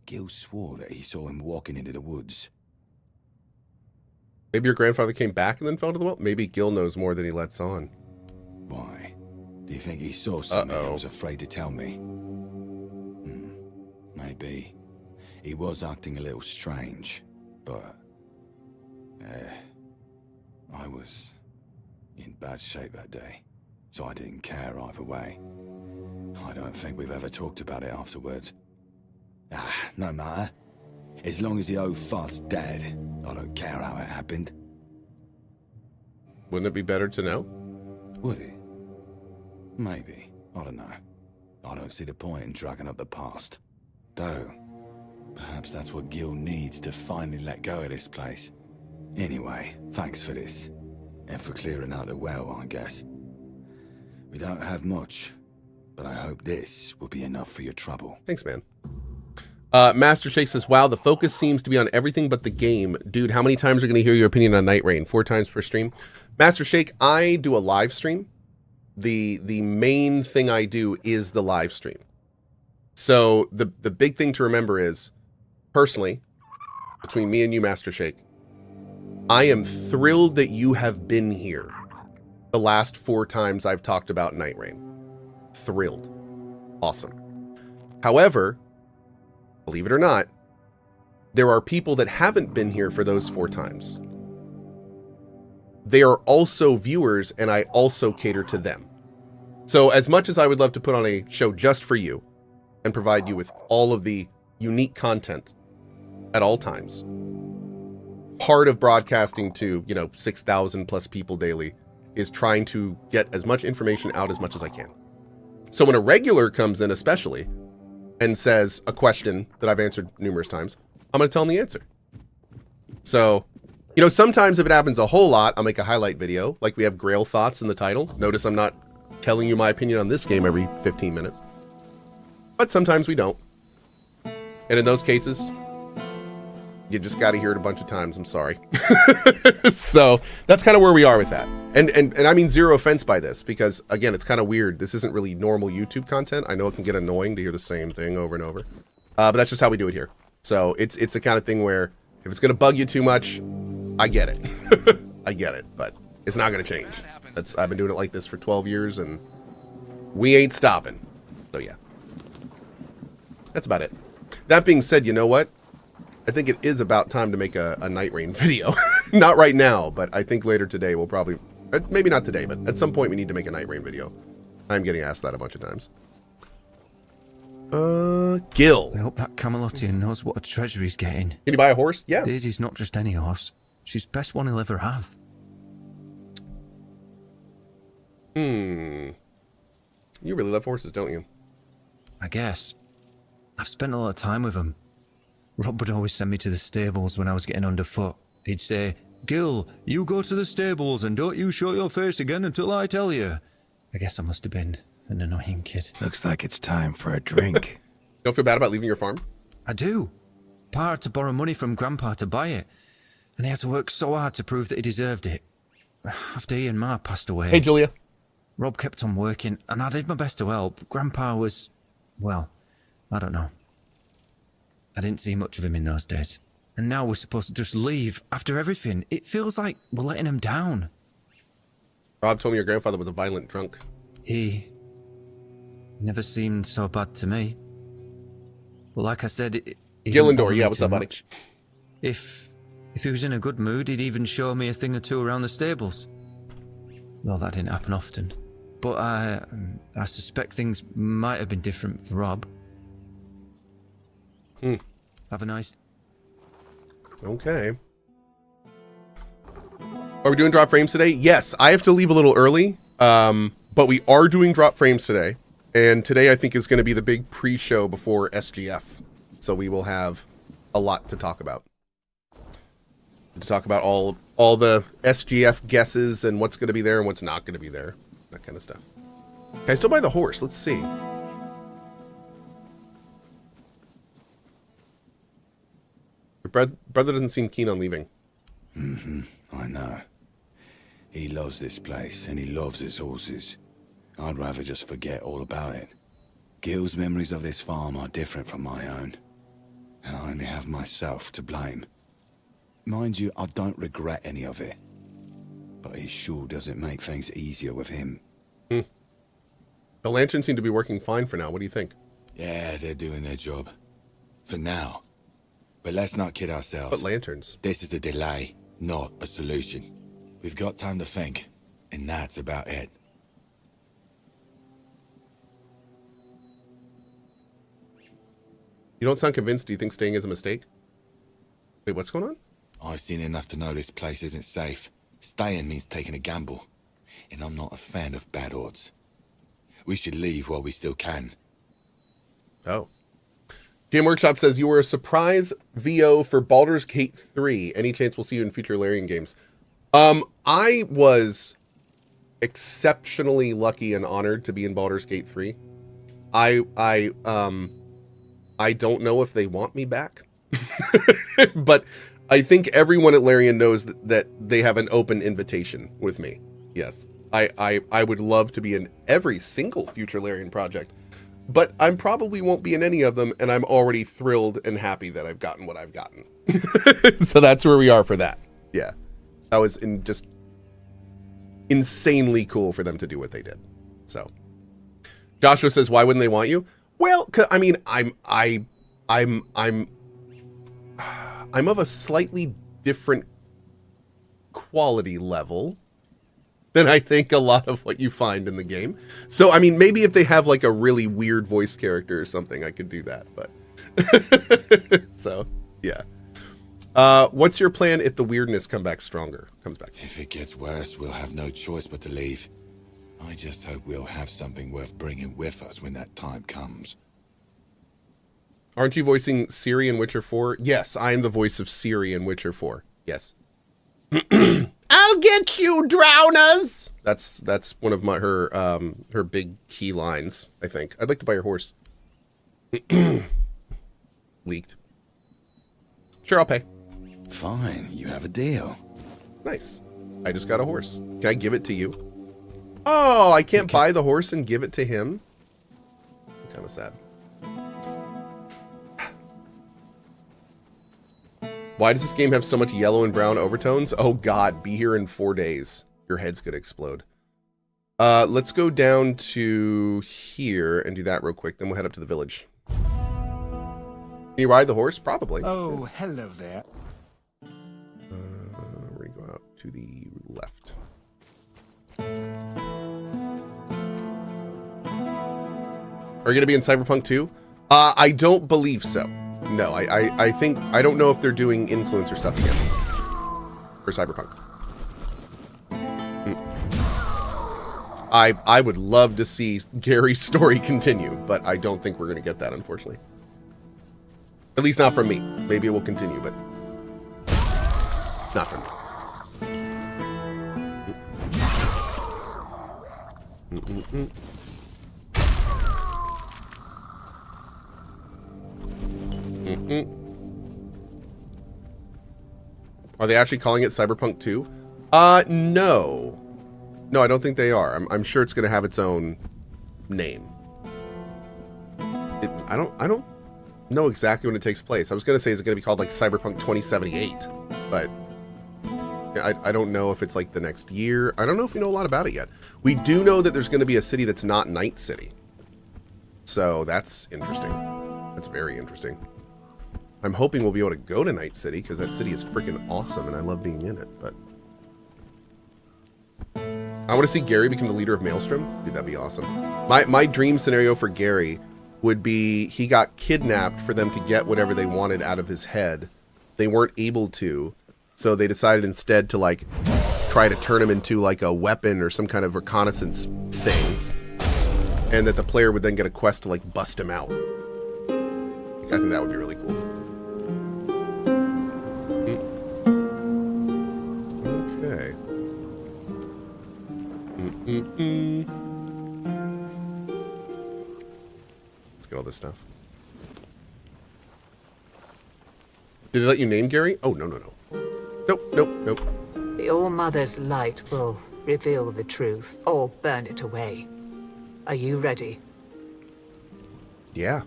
Gil swore that he saw him walking into the woods.
Maybe your grandfather came back and then fell to the well? Maybe Gil knows more than he lets on.
Why? Do you think he saw something and was afraid to tell me? Maybe. He was acting a little strange, but I was in bad shape that day. so I didn't care either way. I don't think we've ever talked about it afterwards. No matter. As long as the old fart's dead, I don't care how it happened.
Wouldn't it be better to know?
Would it? Maybe. I don't know. I don't see the point in dragging up the past. Though, perhaps that's what Gil needs to finally let go of this place. Anyway, thanks for this. And for clearing out the well, I guess. We don't have much, but I hope this will be enough for your trouble.
Thanks, man. Master Shake says, wow, the focus seems to be on everything but the game. Dude, how many times are we going to hear your opinion on Night Rain? 4 times per stream? Master Shake, I do a live stream. The main thing I do is the live stream. So the big thing to remember is, personally, between me and you, Master Shake, I am thrilled that you have been here the last 4 times I've talked about Night Rain. Thrilled. Awesome. However, believe it or not, there are people that haven't been here for those 4 times. They are also viewers, and I also cater to them. So as much as I would love to put on a show just for you and provide you with all of the unique content at all times, part of broadcasting to, 6,000 plus people daily is trying to get as much information out as much as I can. So when a regular comes in especially and says a question that I've answered numerous times, I'm going to tell them the answer. So, sometimes if it happens a whole lot, I'll make a highlight video, like we have Grail Thoughts in the title. Notice I'm not telling you my opinion on this game every 15 minutes. But sometimes we don't. And in those cases, you just got to hear it a bunch of times. I'm sorry. So that's kind of where we are with that. And I mean zero offense by this, because again, it's kind of weird. This isn't really normal YouTube content. I know it can get annoying to hear the same thing over and over. But that's just how we do it here. So it's the kind of thing where if it's going to bug you too much, I get it. I get it, but it's not going to change. I've been doing it like this for 12 years and we ain't stopping. So yeah, that's about it. That being said, you know what? I think it is about time to make a Night Rain video. Not right now, but I think later today we'll probably, maybe not today, but at some point we need to make a Night Rain video. I'm getting asked that a bunch of times. Gil.
I hope that Camelotian knows what a treasure he's getting.
Can you buy a horse? Yeah.
Daisy's not just any horse. She's the best one he'll ever have.
You really love horses, don't you?
I guess. I've spent a lot of time with them. Rob would always send me to the stables when I was getting underfoot. He'd say, Gil, you go to the stables and don't you show your face again until I tell you. I guess I must have been an annoying kid.
Looks like it's time for a drink.
Don't feel bad about leaving your farm?
I do. Pa had to borrow money from Grandpa to buy it. And he had to work so hard to prove that he deserved it. After he and Ma passed away...
Hey, Julia.
Rob kept on working, and I did my best to help. Grandpa was... well, I don't know. I didn't see much of him in those days. And now we're supposed to just leave after everything. It feels like we're letting him down.
Rob told me your grandfather was a violent drunk.
He never seemed so bad to me. But like I said,
Gillendor, yeah, what's up, buddy?
If he was in a good mood, he'd even show me a thing or two around the stables. Well, that didn't happen often. But I suspect things might have been different for Rob. Have a nice...
Okay. Are we doing drop frames today? Yes, I have to leave a little early, but we are doing drop frames today. And today I think is going to be the big pre-show before SGF. So we will have a lot to talk about. To talk about all the SGF guesses and what's going to be there and what's not going to be there. That kind of stuff. Can I still buy the horse? Let's see. Your brother doesn't seem keen on leaving.
I know. He loves this place and he loves his horses. I'd rather just forget all about it. Gil's memories of this farm are different from my own. And I only have myself to blame. Mind you, I don't regret any of it. But it sure doesn't make things easier with him.
The lanterns seem to be working fine for now. What do you think?
Yeah, they're doing their job. For now. But let's not kid ourselves.
But lanterns?
This is a delay, not a solution. We've got time to think, and that's about it.
You don't sound convinced. Do you think staying is a mistake? Wait, what's going on?
I've seen enough to know this place isn't safe. Staying means taking a gamble. And I'm not a fan of bad odds. We should leave while we still can.
Oh. Game Workshop says, you were a surprise VO for Baldur's Gate 3. Any chance we'll see you in future Larian games? I was exceptionally lucky and honored to be in Baldur's Gate 3. I don't know if they want me back. But I think everyone at Larian knows that they have an open invitation with me. Yes. I would love to be in every single future Larian project. But I probably won't be in any of them, and I'm already thrilled and happy that I've gotten what I've gotten. So that's where we are for that. Yeah. That was just insanely cool for them to do what they did. So Joshua says, why wouldn't they want you? Well, I mean, I'm of a slightly different quality level than I think a lot of what you find in the game. So, I mean, maybe if they have like a really weird voice character or something, I could do that, but so yeah. What's your plan if the weirdness comes back?
If it gets worse, we'll have no choice but to leave. I just hope we'll have something worth bringing with us when that time comes.
Aren't you voicing Ciri in Witcher 4? Yes, I am the voice of Ciri in Witcher 4. Yes. I'll get you, drowners! That's one of her big key lines, I think. I'd like to buy your horse. Leaked. Sure, I'll pay.
Fine, you have a deal.
Nice. I just got a horse. Can I give it to you? Oh, I can't buy the horse and give it to him? I'm kind of sad. Why does this game have so much yellow and brown overtones? Oh god, be here in 4 days. Your head's gonna explode. Let's go down to here and do that real quick. Then we'll head up to the village. Can you ride the horse? Probably.
Oh, hello there.
We're gonna go out to the left. Are you gonna be in Cyberpunk 2? I don't believe so. No, I think, I don't know if they're doing influencer stuff again for Cyberpunk. I would love to see Gary's story continue, but I don't think we're going to get that, unfortunately. At least not from me. Maybe it will continue, but not from me. Are they actually calling it Cyberpunk 2? No. No, I don't think they are. I'm sure it's going to have its own name. I don't know exactly when it takes place. I was going to say, is it going to be called like Cyberpunk 2078? But I don't know if it's like the next year. I don't know if we know a lot about it yet. We do know that there's going to be a city that's not Night City. So that's interesting. That's very interesting. I'm hoping we'll be able to go to Night City because that city is freaking awesome and I love being in it, but I want to see Gary become the leader of Maelstrom. Dude, that'd be awesome. My dream scenario for Gary would be he got kidnapped for them to get whatever they wanted out of his head. They weren't able to, so they decided instead to like try to turn him into like a weapon or some kind of reconnaissance thing, and that the player would then get a quest to like bust him out. I think that would be really cool. Okay. Let's get all this stuff. Did it let you name Gary? Oh, no. Nope.
The All-Mother's light will reveal the truth or burn it away. Are you ready?
Yeah.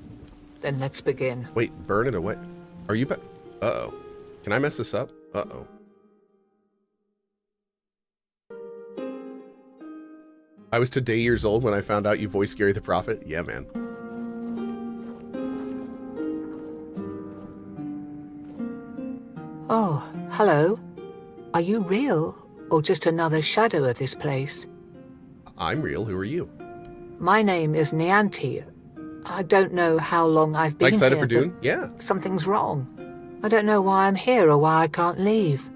Then let's begin.
Wait, burn it away. Are you Uh-oh. Can I mess this up? Uh-oh. I was today years old when I found out you voiced Gary the Prophet. Yeah, man.
Oh, hello. Are you real or just another shadow of this place?
I'm real. Who are you?
My name is Nianti. I don't know how long I've been
Excited
here,
for Dune? Yeah.
something's wrong. I don't know why I'm here or why I can't leave.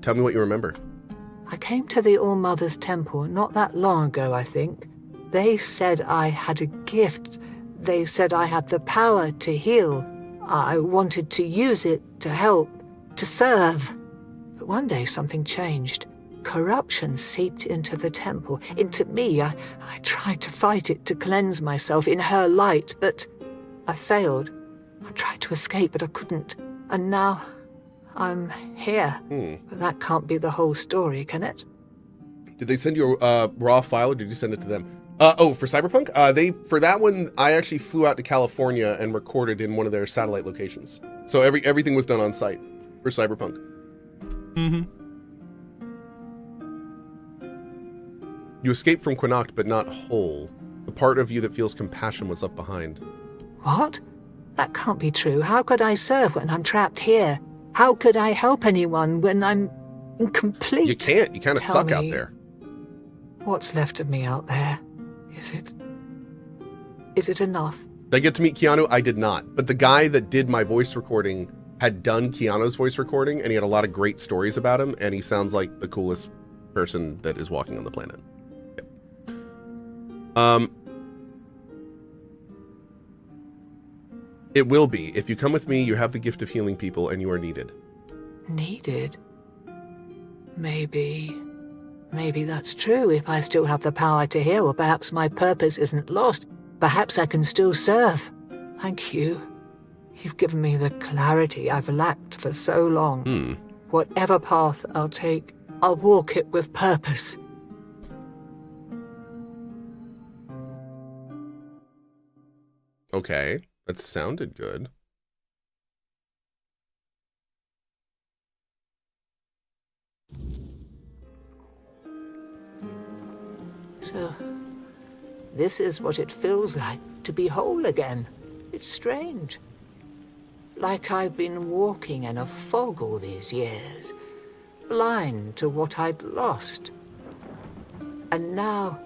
Tell me what you remember.
I came to the All-Mother's Temple not that long ago, I think. They said I had a gift. They said I had the power to heal. I wanted to use it to help, to serve. But one day something changed. Corruption seeped into the temple, into me. I tried to fight it, to cleanse myself in her light, but I failed. I tried to escape, but I couldn't. And now I'm here. But that can't be the whole story, can it?
Did they send you a raw file, or did you send it to them? For Cyberpunk? For that one, I actually flew out to California and recorded in one of their satellite locations. So everything was done on site for Cyberpunk. You escaped from Connacht, but not whole. The part of you that feels compassion was left behind.
What? That can't be true. How could I serve when I'm trapped here? How could I help anyone when I'm incomplete?
You can't. You kind of
Tell
suck
me,
out there.
What's left of me out there? Is it enough?
Did I get to meet Keanu? I did not. But the guy that did my voice recording had done Keanu's voice recording, and he had a lot of great stories about him, and he sounds like the coolest person that is walking on the planet. Yep. It will be. If you come with me, you have the gift of healing people, and you are needed.
Needed? Maybe that's true if I still have the power to heal, or perhaps my purpose isn't lost. Perhaps I can still serve. Thank you. You've given me the clarity I've lacked for so long. Whatever path I'll take, I'll walk it with purpose.
Okay, that sounded good.
So, this is what it feels like to be whole again. It's strange. Like I've been walking in a fog all these years, blind to what I'd lost. And now,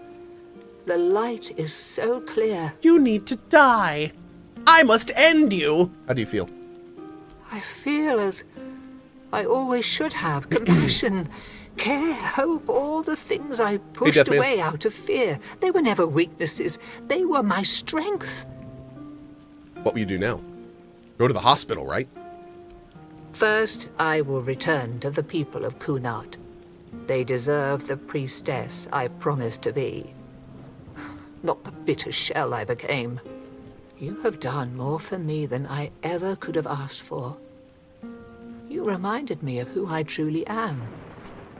the light is so clear.
You need to die. I must end you. How do you feel?
I feel as I always should have. Compassion, care, hope, all the things I pushed away out of fear. They were never weaknesses. They were my strength.
What will you do now? Go to the hospital, right?
First, I will return to the people of Connacht. They deserve the priestess I promised to be. Not the bitter shell I became. You have done more for me than I ever could have asked for. You reminded me of who I truly am.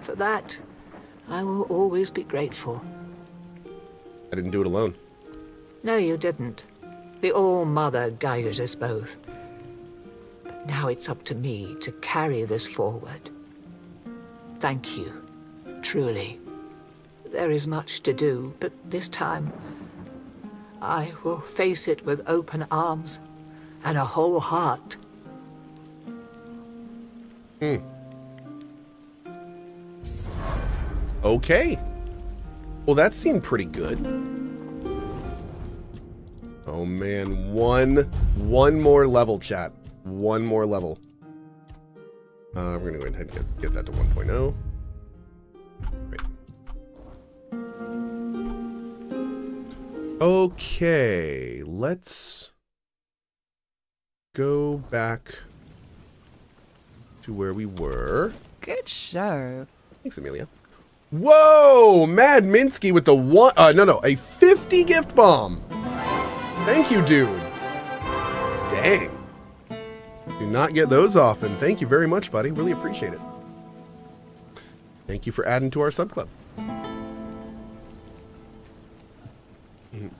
For that, I will always be grateful.
I didn't do it alone.
No, you didn't. The All-Mother guided us both. But now it's up to me to carry this forward. Thank you, truly. There is much to do, but this time, I will face it with open arms and a whole heart.
Okay. Well, that seemed pretty good. Oh man, one more level, chat. One more level. We're gonna go ahead and get that to 1.0. Right. Okay, let's go back to where we were.
Good show.
Thanks, Amelia. Whoa! Mad Minsky with the a 50 gift bomb. Thank you, dude. Dang. Do not get those often. Thank you very much, buddy. Really appreciate it. Thank you for adding to our sub club.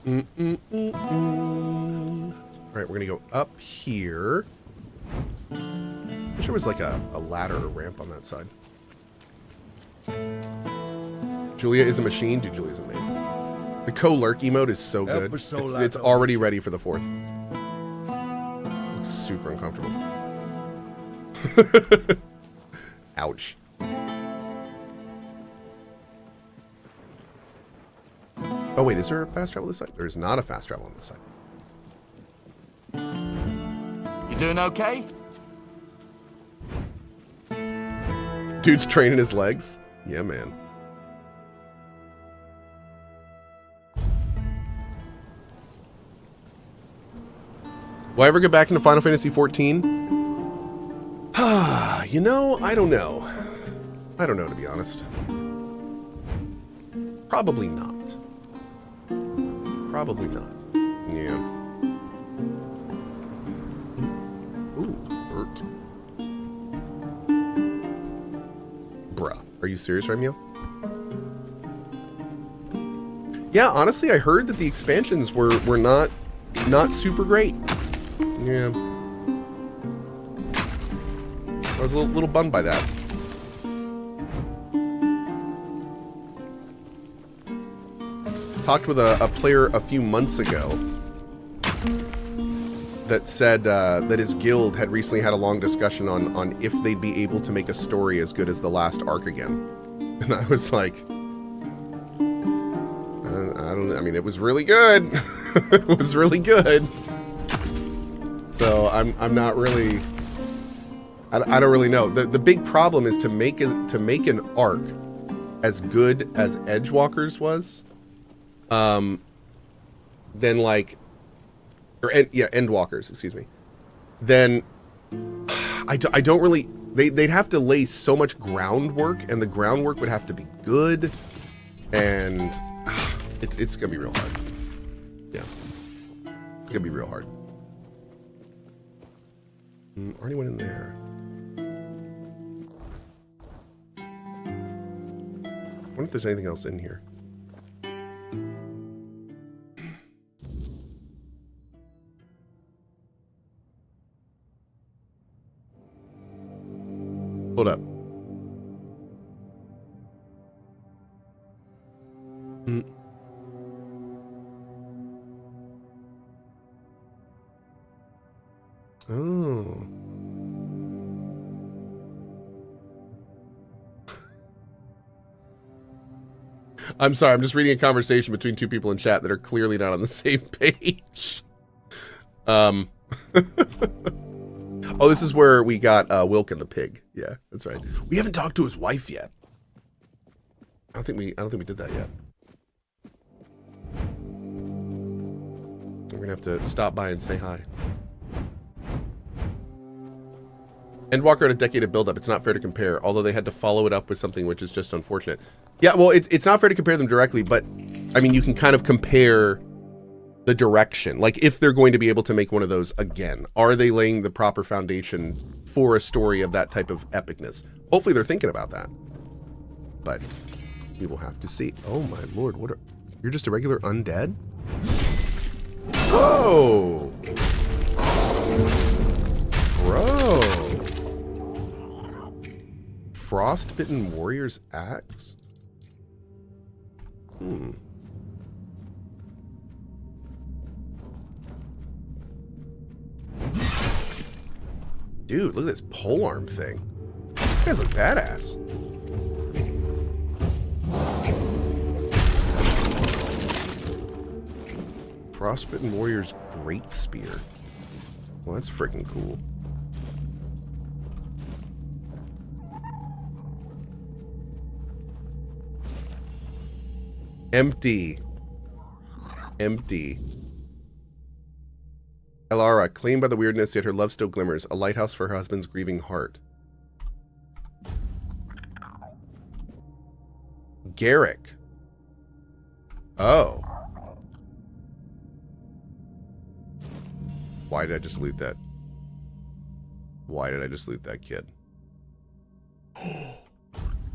All right, we're gonna go up here. I wish there was like a ladder or ramp on that side. Julia is a machine. Dude, Julia's amazing. The Cohh lurk emote is so good. It's already ready for the 4th. Looks super uncomfortable. Ouch. Oh wait, is there a fast travel this side? There's not a fast travel on this side.
doing okay?
Dude's training his legs. Yeah, man. Will I ever get back into Final Fantasy 14? You know, I don't know. I don't know, to be honest. Probably not. Probably not. Yeah. Ooh, hurt. Bruh. Are you serious, Remiel? Yeah, honestly, I heard that the expansions were not super great. Yeah. I was a little bummed by that. Talked with a player a few months ago that said that his guild had recently had a long discussion on if they'd be able to make a story as good as the last arc again. And I was like, I don't know. I mean, it was really good. It was really good. So I'm not really. I don't really know. The big problem is to make an arc as good as Edgewalkers was. Then like, Endwalkers, excuse me. Then I don't really. They'd have to lay so much groundwork, and the groundwork would have to be good, and it's gonna be real hard. Yeah, it's gonna be real hard. Or anyone in there? I wonder if there's anything else in here. Hold up. Oh. I'm sorry, I'm just reading a conversation between two people in chat that are clearly not on the same page. Oh, this is where we got Wilk and the pig. Yeah, that's right. We haven't talked to his wife yet. I don't think we did that yet. We're gonna have to stop by and say hi. Endwalker had a decade of build-up. It's not fair to compare, although they had to follow it up with something which is just unfortunate. Yeah, well, it's not fair to compare them directly, but I mean, you can kind of compare the direction. Like, if they're going to be able to make one of those again, are they laying the proper foundation for a story of that type of epicness? Hopefully they're thinking about that, but we will have to see. Oh my lord, you're just a regular undead? Oh, bro. Frostbitten Warrior's Axe? Dude, look at this polearm thing. This guy's like badass. Frostbitten Warrior's Great Spear. Well, that's freaking cool. Empty. Elara, claimed by the weirdness, yet her love still glimmers. A lighthouse for her husband's grieving heart. Garrick. Oh. Why did I just loot that? Why did I just loot that kid?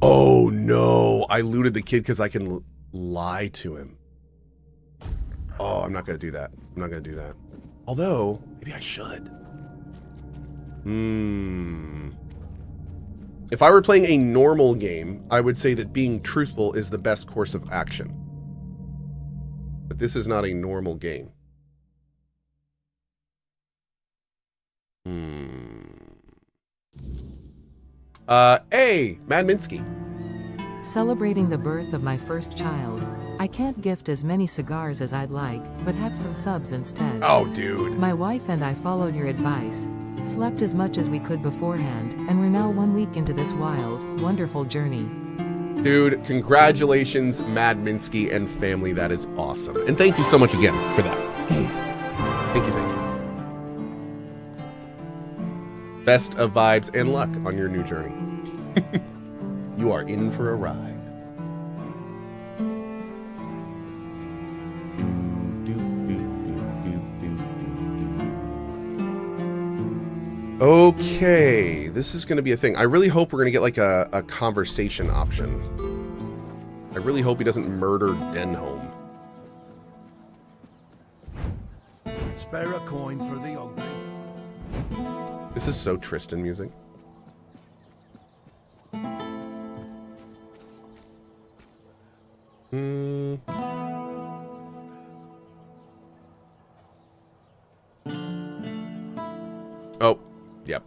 Oh no, I looted the kid because I can lie to him. Oh, I'm not gonna do that. I'm not gonna do that. Although, maybe I should. If I were playing a normal game, I would say that being truthful is the best course of action. But this is not a normal game. Hey, Mad Minsky.
Celebrating the birth of my first child. I can't gift as many cigars as I'd like, but have some subs instead.
Oh, dude.
My wife and I followed your advice. slept as much as we could beforehand, and we're now 1 week into this wild, wonderful journey.
Dude, congratulations, Mad Minsky and family. That is awesome. And thank you so much again for that. Thank you, thank you. Best of vibes and luck on your new journey. You are in for a ride. Okay, this is going to be a thing. I really hope we're going to get like a conversation option. I really hope he doesn't murder Denholm.
Spare a coin for the hungry.
This is so Tristan music. Oh, yep.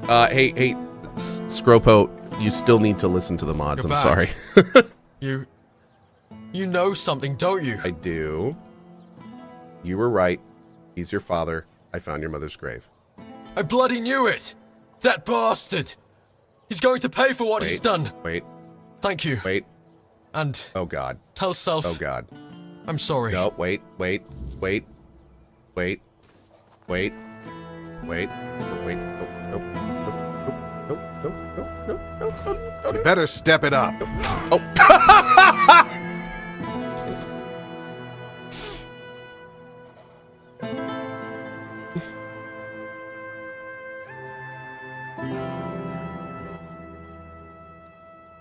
Hey, Scropo, you still need to listen to the mods.
You're
I'm
back.
sorry.
You know something, don't you?
I do. You were right. He's your father. I found your mother's grave.
I bloody knew it! That bastard! He's going to pay for what he's done!
Wait.
Thank you.
Wait.
And...
Oh, God.
Tell Self...
Oh, God.
I'm sorry.
No, wait. Wait. Nope.
You better step it up.
Oh.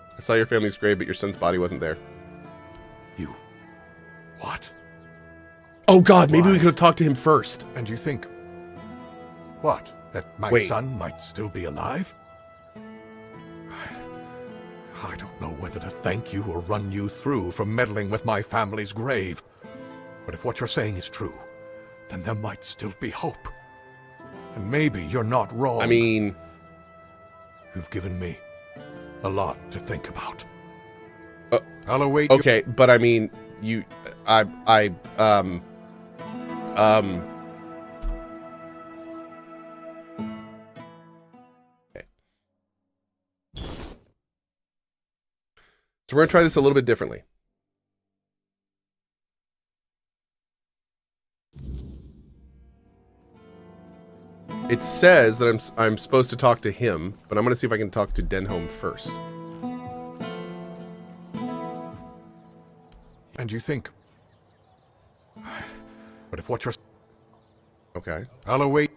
I saw your family's grave, but your son's body wasn't there.
You... What?
Oh, God, maybe we could have talked to him first.
And you think... What? That my son might still be alive? I don't know whether to thank you or run you through for meddling with my family's grave. But if what you're saying is true, then there might still be hope. And maybe you're not wrong.
I mean...
You've given me a lot to think about. I'll await
Okay, but I mean, you... Okay. So we're going to try this a little bit differently. It says that I'm supposed to talk to him, but I'm going to see if I can talk to Denholm first.
And you think... But if what you're...
Okay.
I'll await...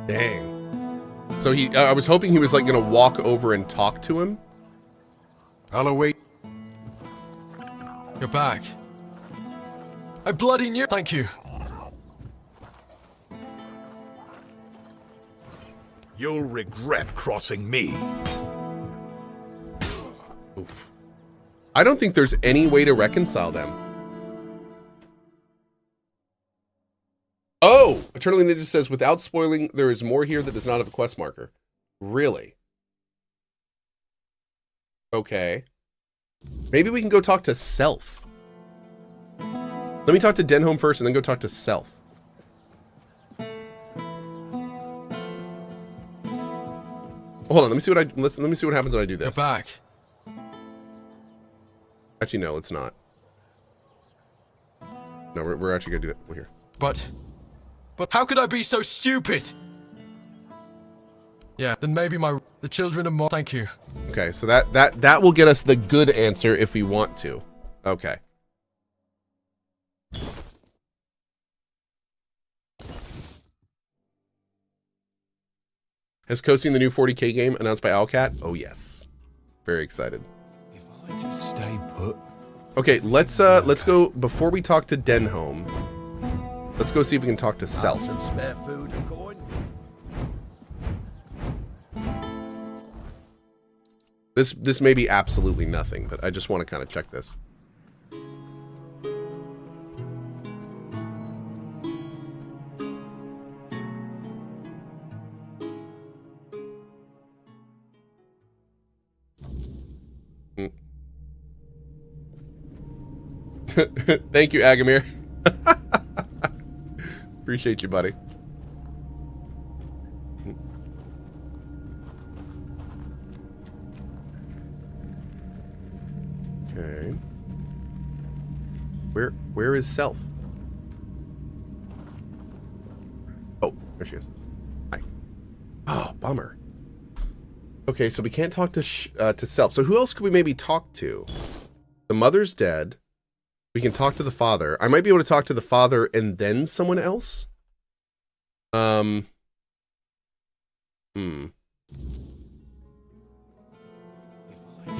Dang. So I was hoping he was like going to walk over and talk to him.
I'll await...
You're back. I bloody knew... Thank you.
You'll regret crossing me.
Oof. I don't think there's any way to reconcile them. Oh! Eternally Ninja says, without spoiling, there is more here that does not have a quest marker. Really? Okay. Maybe we can go talk to Self. Let me talk to Denholm first and then go talk to Self. Hold on, let me see what happens when I do this.
You're back.
Actually, no, it's not. No, we're actually gonna do that. We're here.
But how could I be so stupid? Yeah, then maybe the children are more. Thank you.
Okay, so that will get us the good answer if we want to. Okay. Has Cohh seen the new 40K game announced by Owlcat? Oh yes. Very excited.
If I just stay put.
Okay, let's go before we talk to Denholm. Let's go see if we can talk to Self.
Some spare food and coin.
This may be absolutely nothing, but I just want to kind of check this. Thank you, Agamir. Appreciate you, buddy. Okay. Where is Self? Oh, there she is. Hi. Oh, bummer. Okay, so we can't talk to Self. So who else could we maybe talk to? The mother's dead. We can talk to the father. I might be able to talk to the father and then someone else. Let's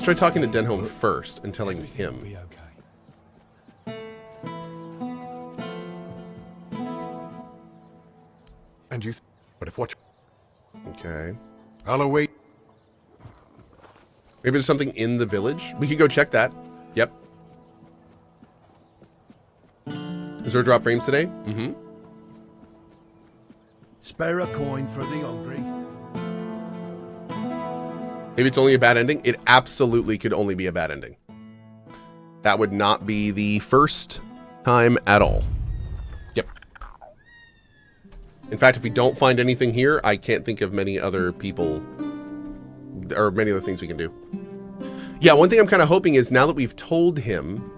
try talking to Denholm first and telling him.
And you, but if what?
Okay.
I'll await.
Maybe there's something in the village. We could go check that. Yep. Is there drop frames today? Mm-hmm.
Spare a coin for the hungry.
Maybe it's only a bad ending. It absolutely could only be a bad ending. That would not be the first time at all. Yep. In fact, if we don't find anything here, I can't think of many other people or many other things we can do. Yeah, one thing I'm kind of hoping is now that we've told him,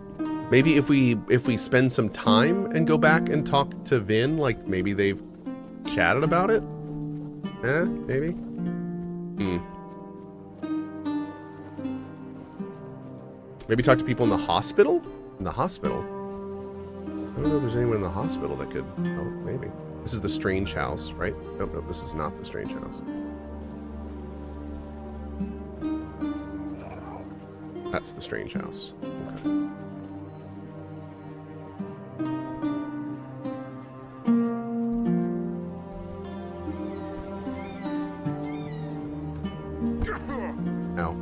maybe if we spend some time and go back and talk to Vin, like maybe they've chatted about it? Maybe? Maybe talk to people in the hospital? In the hospital? I don't know if there's anyone in the hospital that could... Oh, maybe. This is the strange house, right? Nope, nope, this is not the strange house. That's the strange house. Okay. Ow.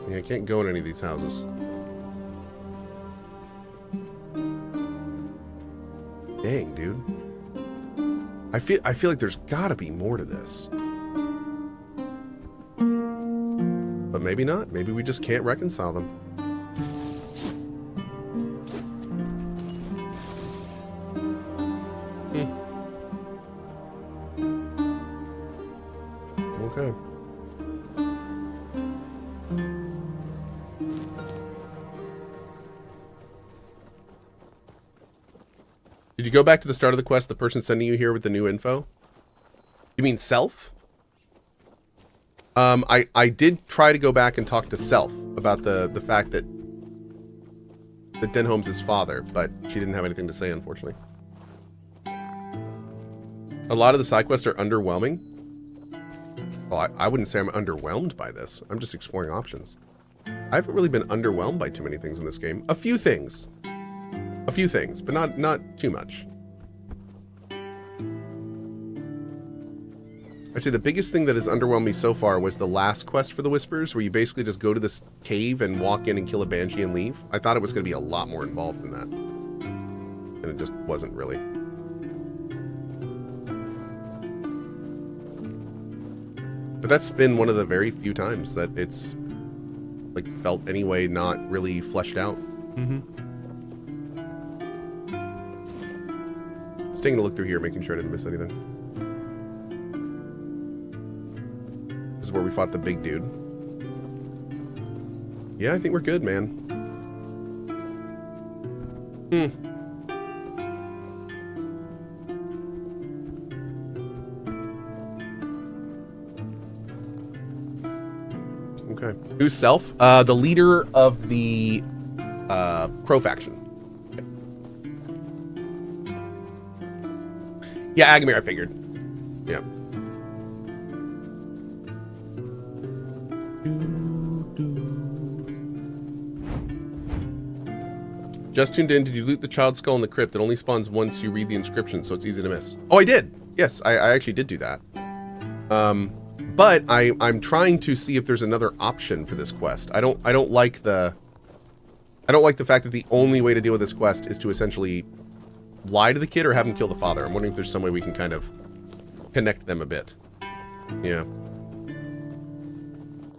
Yeah, I can't go in any of these houses. Dang, dude. I feel like there's gotta be more to this. But maybe not. Maybe we just can't reconcile them. Okay. Did you go back to the start of the quest, the person sending you here with the new info? You mean Self? I did try to go back and talk to Self about the fact that Denholm's his father, but she didn't have anything to say, unfortunately. A lot of the side quests are underwhelming. Well, I wouldn't say I'm underwhelmed by this. I'm just exploring options. I haven't really been underwhelmed by too many things in this game. A few things. A few things, but not too much. I'd say the biggest thing that has underwhelmed me so far was the last quest for the Whispers, where you basically just go to this cave and walk in and kill a banshee and leave. I thought it was going to be a lot more involved than that. And it just wasn't really. But that's been one of the very few times that it's like felt anyway not really fleshed out. Just taking a look through here, making sure I didn't miss anything. This is where we fought the big dude. Yeah, I think we're good, man. Okay. Who's Self? The leader of the Crow faction. Yeah, Agamir, I figured. Yeah. Just tuned in. Did you loot the child skull in the crypt? It only spawns once you read the inscription, so it's easy to miss. Oh, I did. Yes, I actually did do that. But I'm trying to see if there's another option for this quest. I don't like the fact that the only way to deal with this quest is to essentially lie to the kid or have him kill the father. I'm wondering if there's some way we can kind of connect them a bit. Yeah.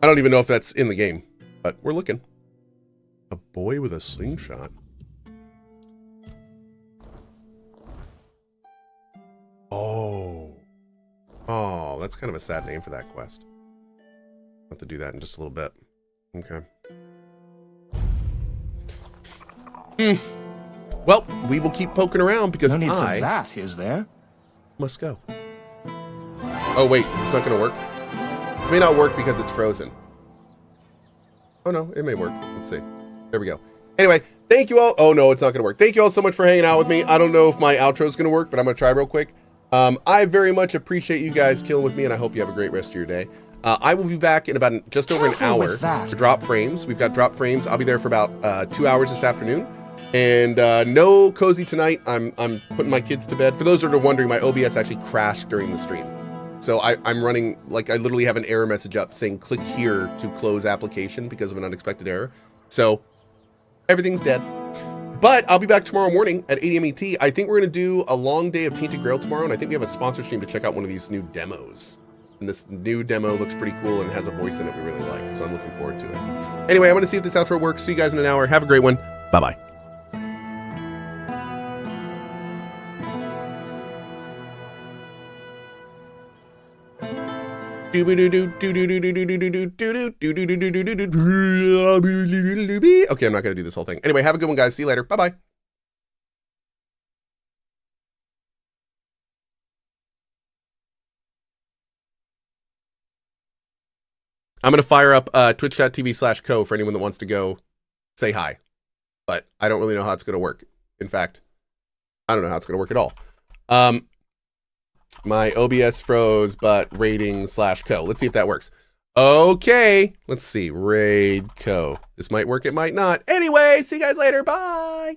I don't even know if that's in the game, but we're looking. A boy with a slingshot. Oh. Oh, that's kind of a sad name for that quest. I'll have to do that in just a little bit. Okay. Well, we will keep poking around because
no need for that, is there?
Must go. Oh wait, it's not gonna work. This may not work because it's frozen. Oh no, it may work. Let's see. There we go. Anyway, thank you all. Oh no, it's not gonna work. Thank you all so much for hanging out with me. I don't know if my outro is gonna work, but I'm gonna try real quick. I very much appreciate you guys killing with me, and I hope you have a great rest of your day. I will be back in about just over an hour for drop frames. We've got drop frames. I'll be there for about 2 hours this afternoon. And no cozy tonight. I'm putting my kids to bed. For those that are wondering, my OBS actually crashed during the stream. So I'm running, like, I literally have an error message up saying click here to close application because of an unexpected error. So everything's dead. But I'll be back tomorrow morning at 8 a.m. ET. I think we're going to do a long day of Tainted Grail tomorrow, and I think we have a sponsor stream to check out one of these new demos. And this new demo looks pretty cool and has a voice in it we really like, so I'm looking forward to it. Anyway, I'm going to see if this outro works. See you guys in an hour. Have a great one. Bye-bye. Okay, I'm not going to do this whole thing. Anyway, have a good one, guys. See you later. Bye-bye. I'm going to fire up twitch.tv/Cohh for anyone that wants to go say hi. But I don't really know how it's going to work. In fact, I don't know how it's going to work at all. My OBS froze, but rating/Cohh. Let's see if that works. Okay. Let's see. Raid Cohh. This might work. It might not. Anyway, see you guys later. Bye.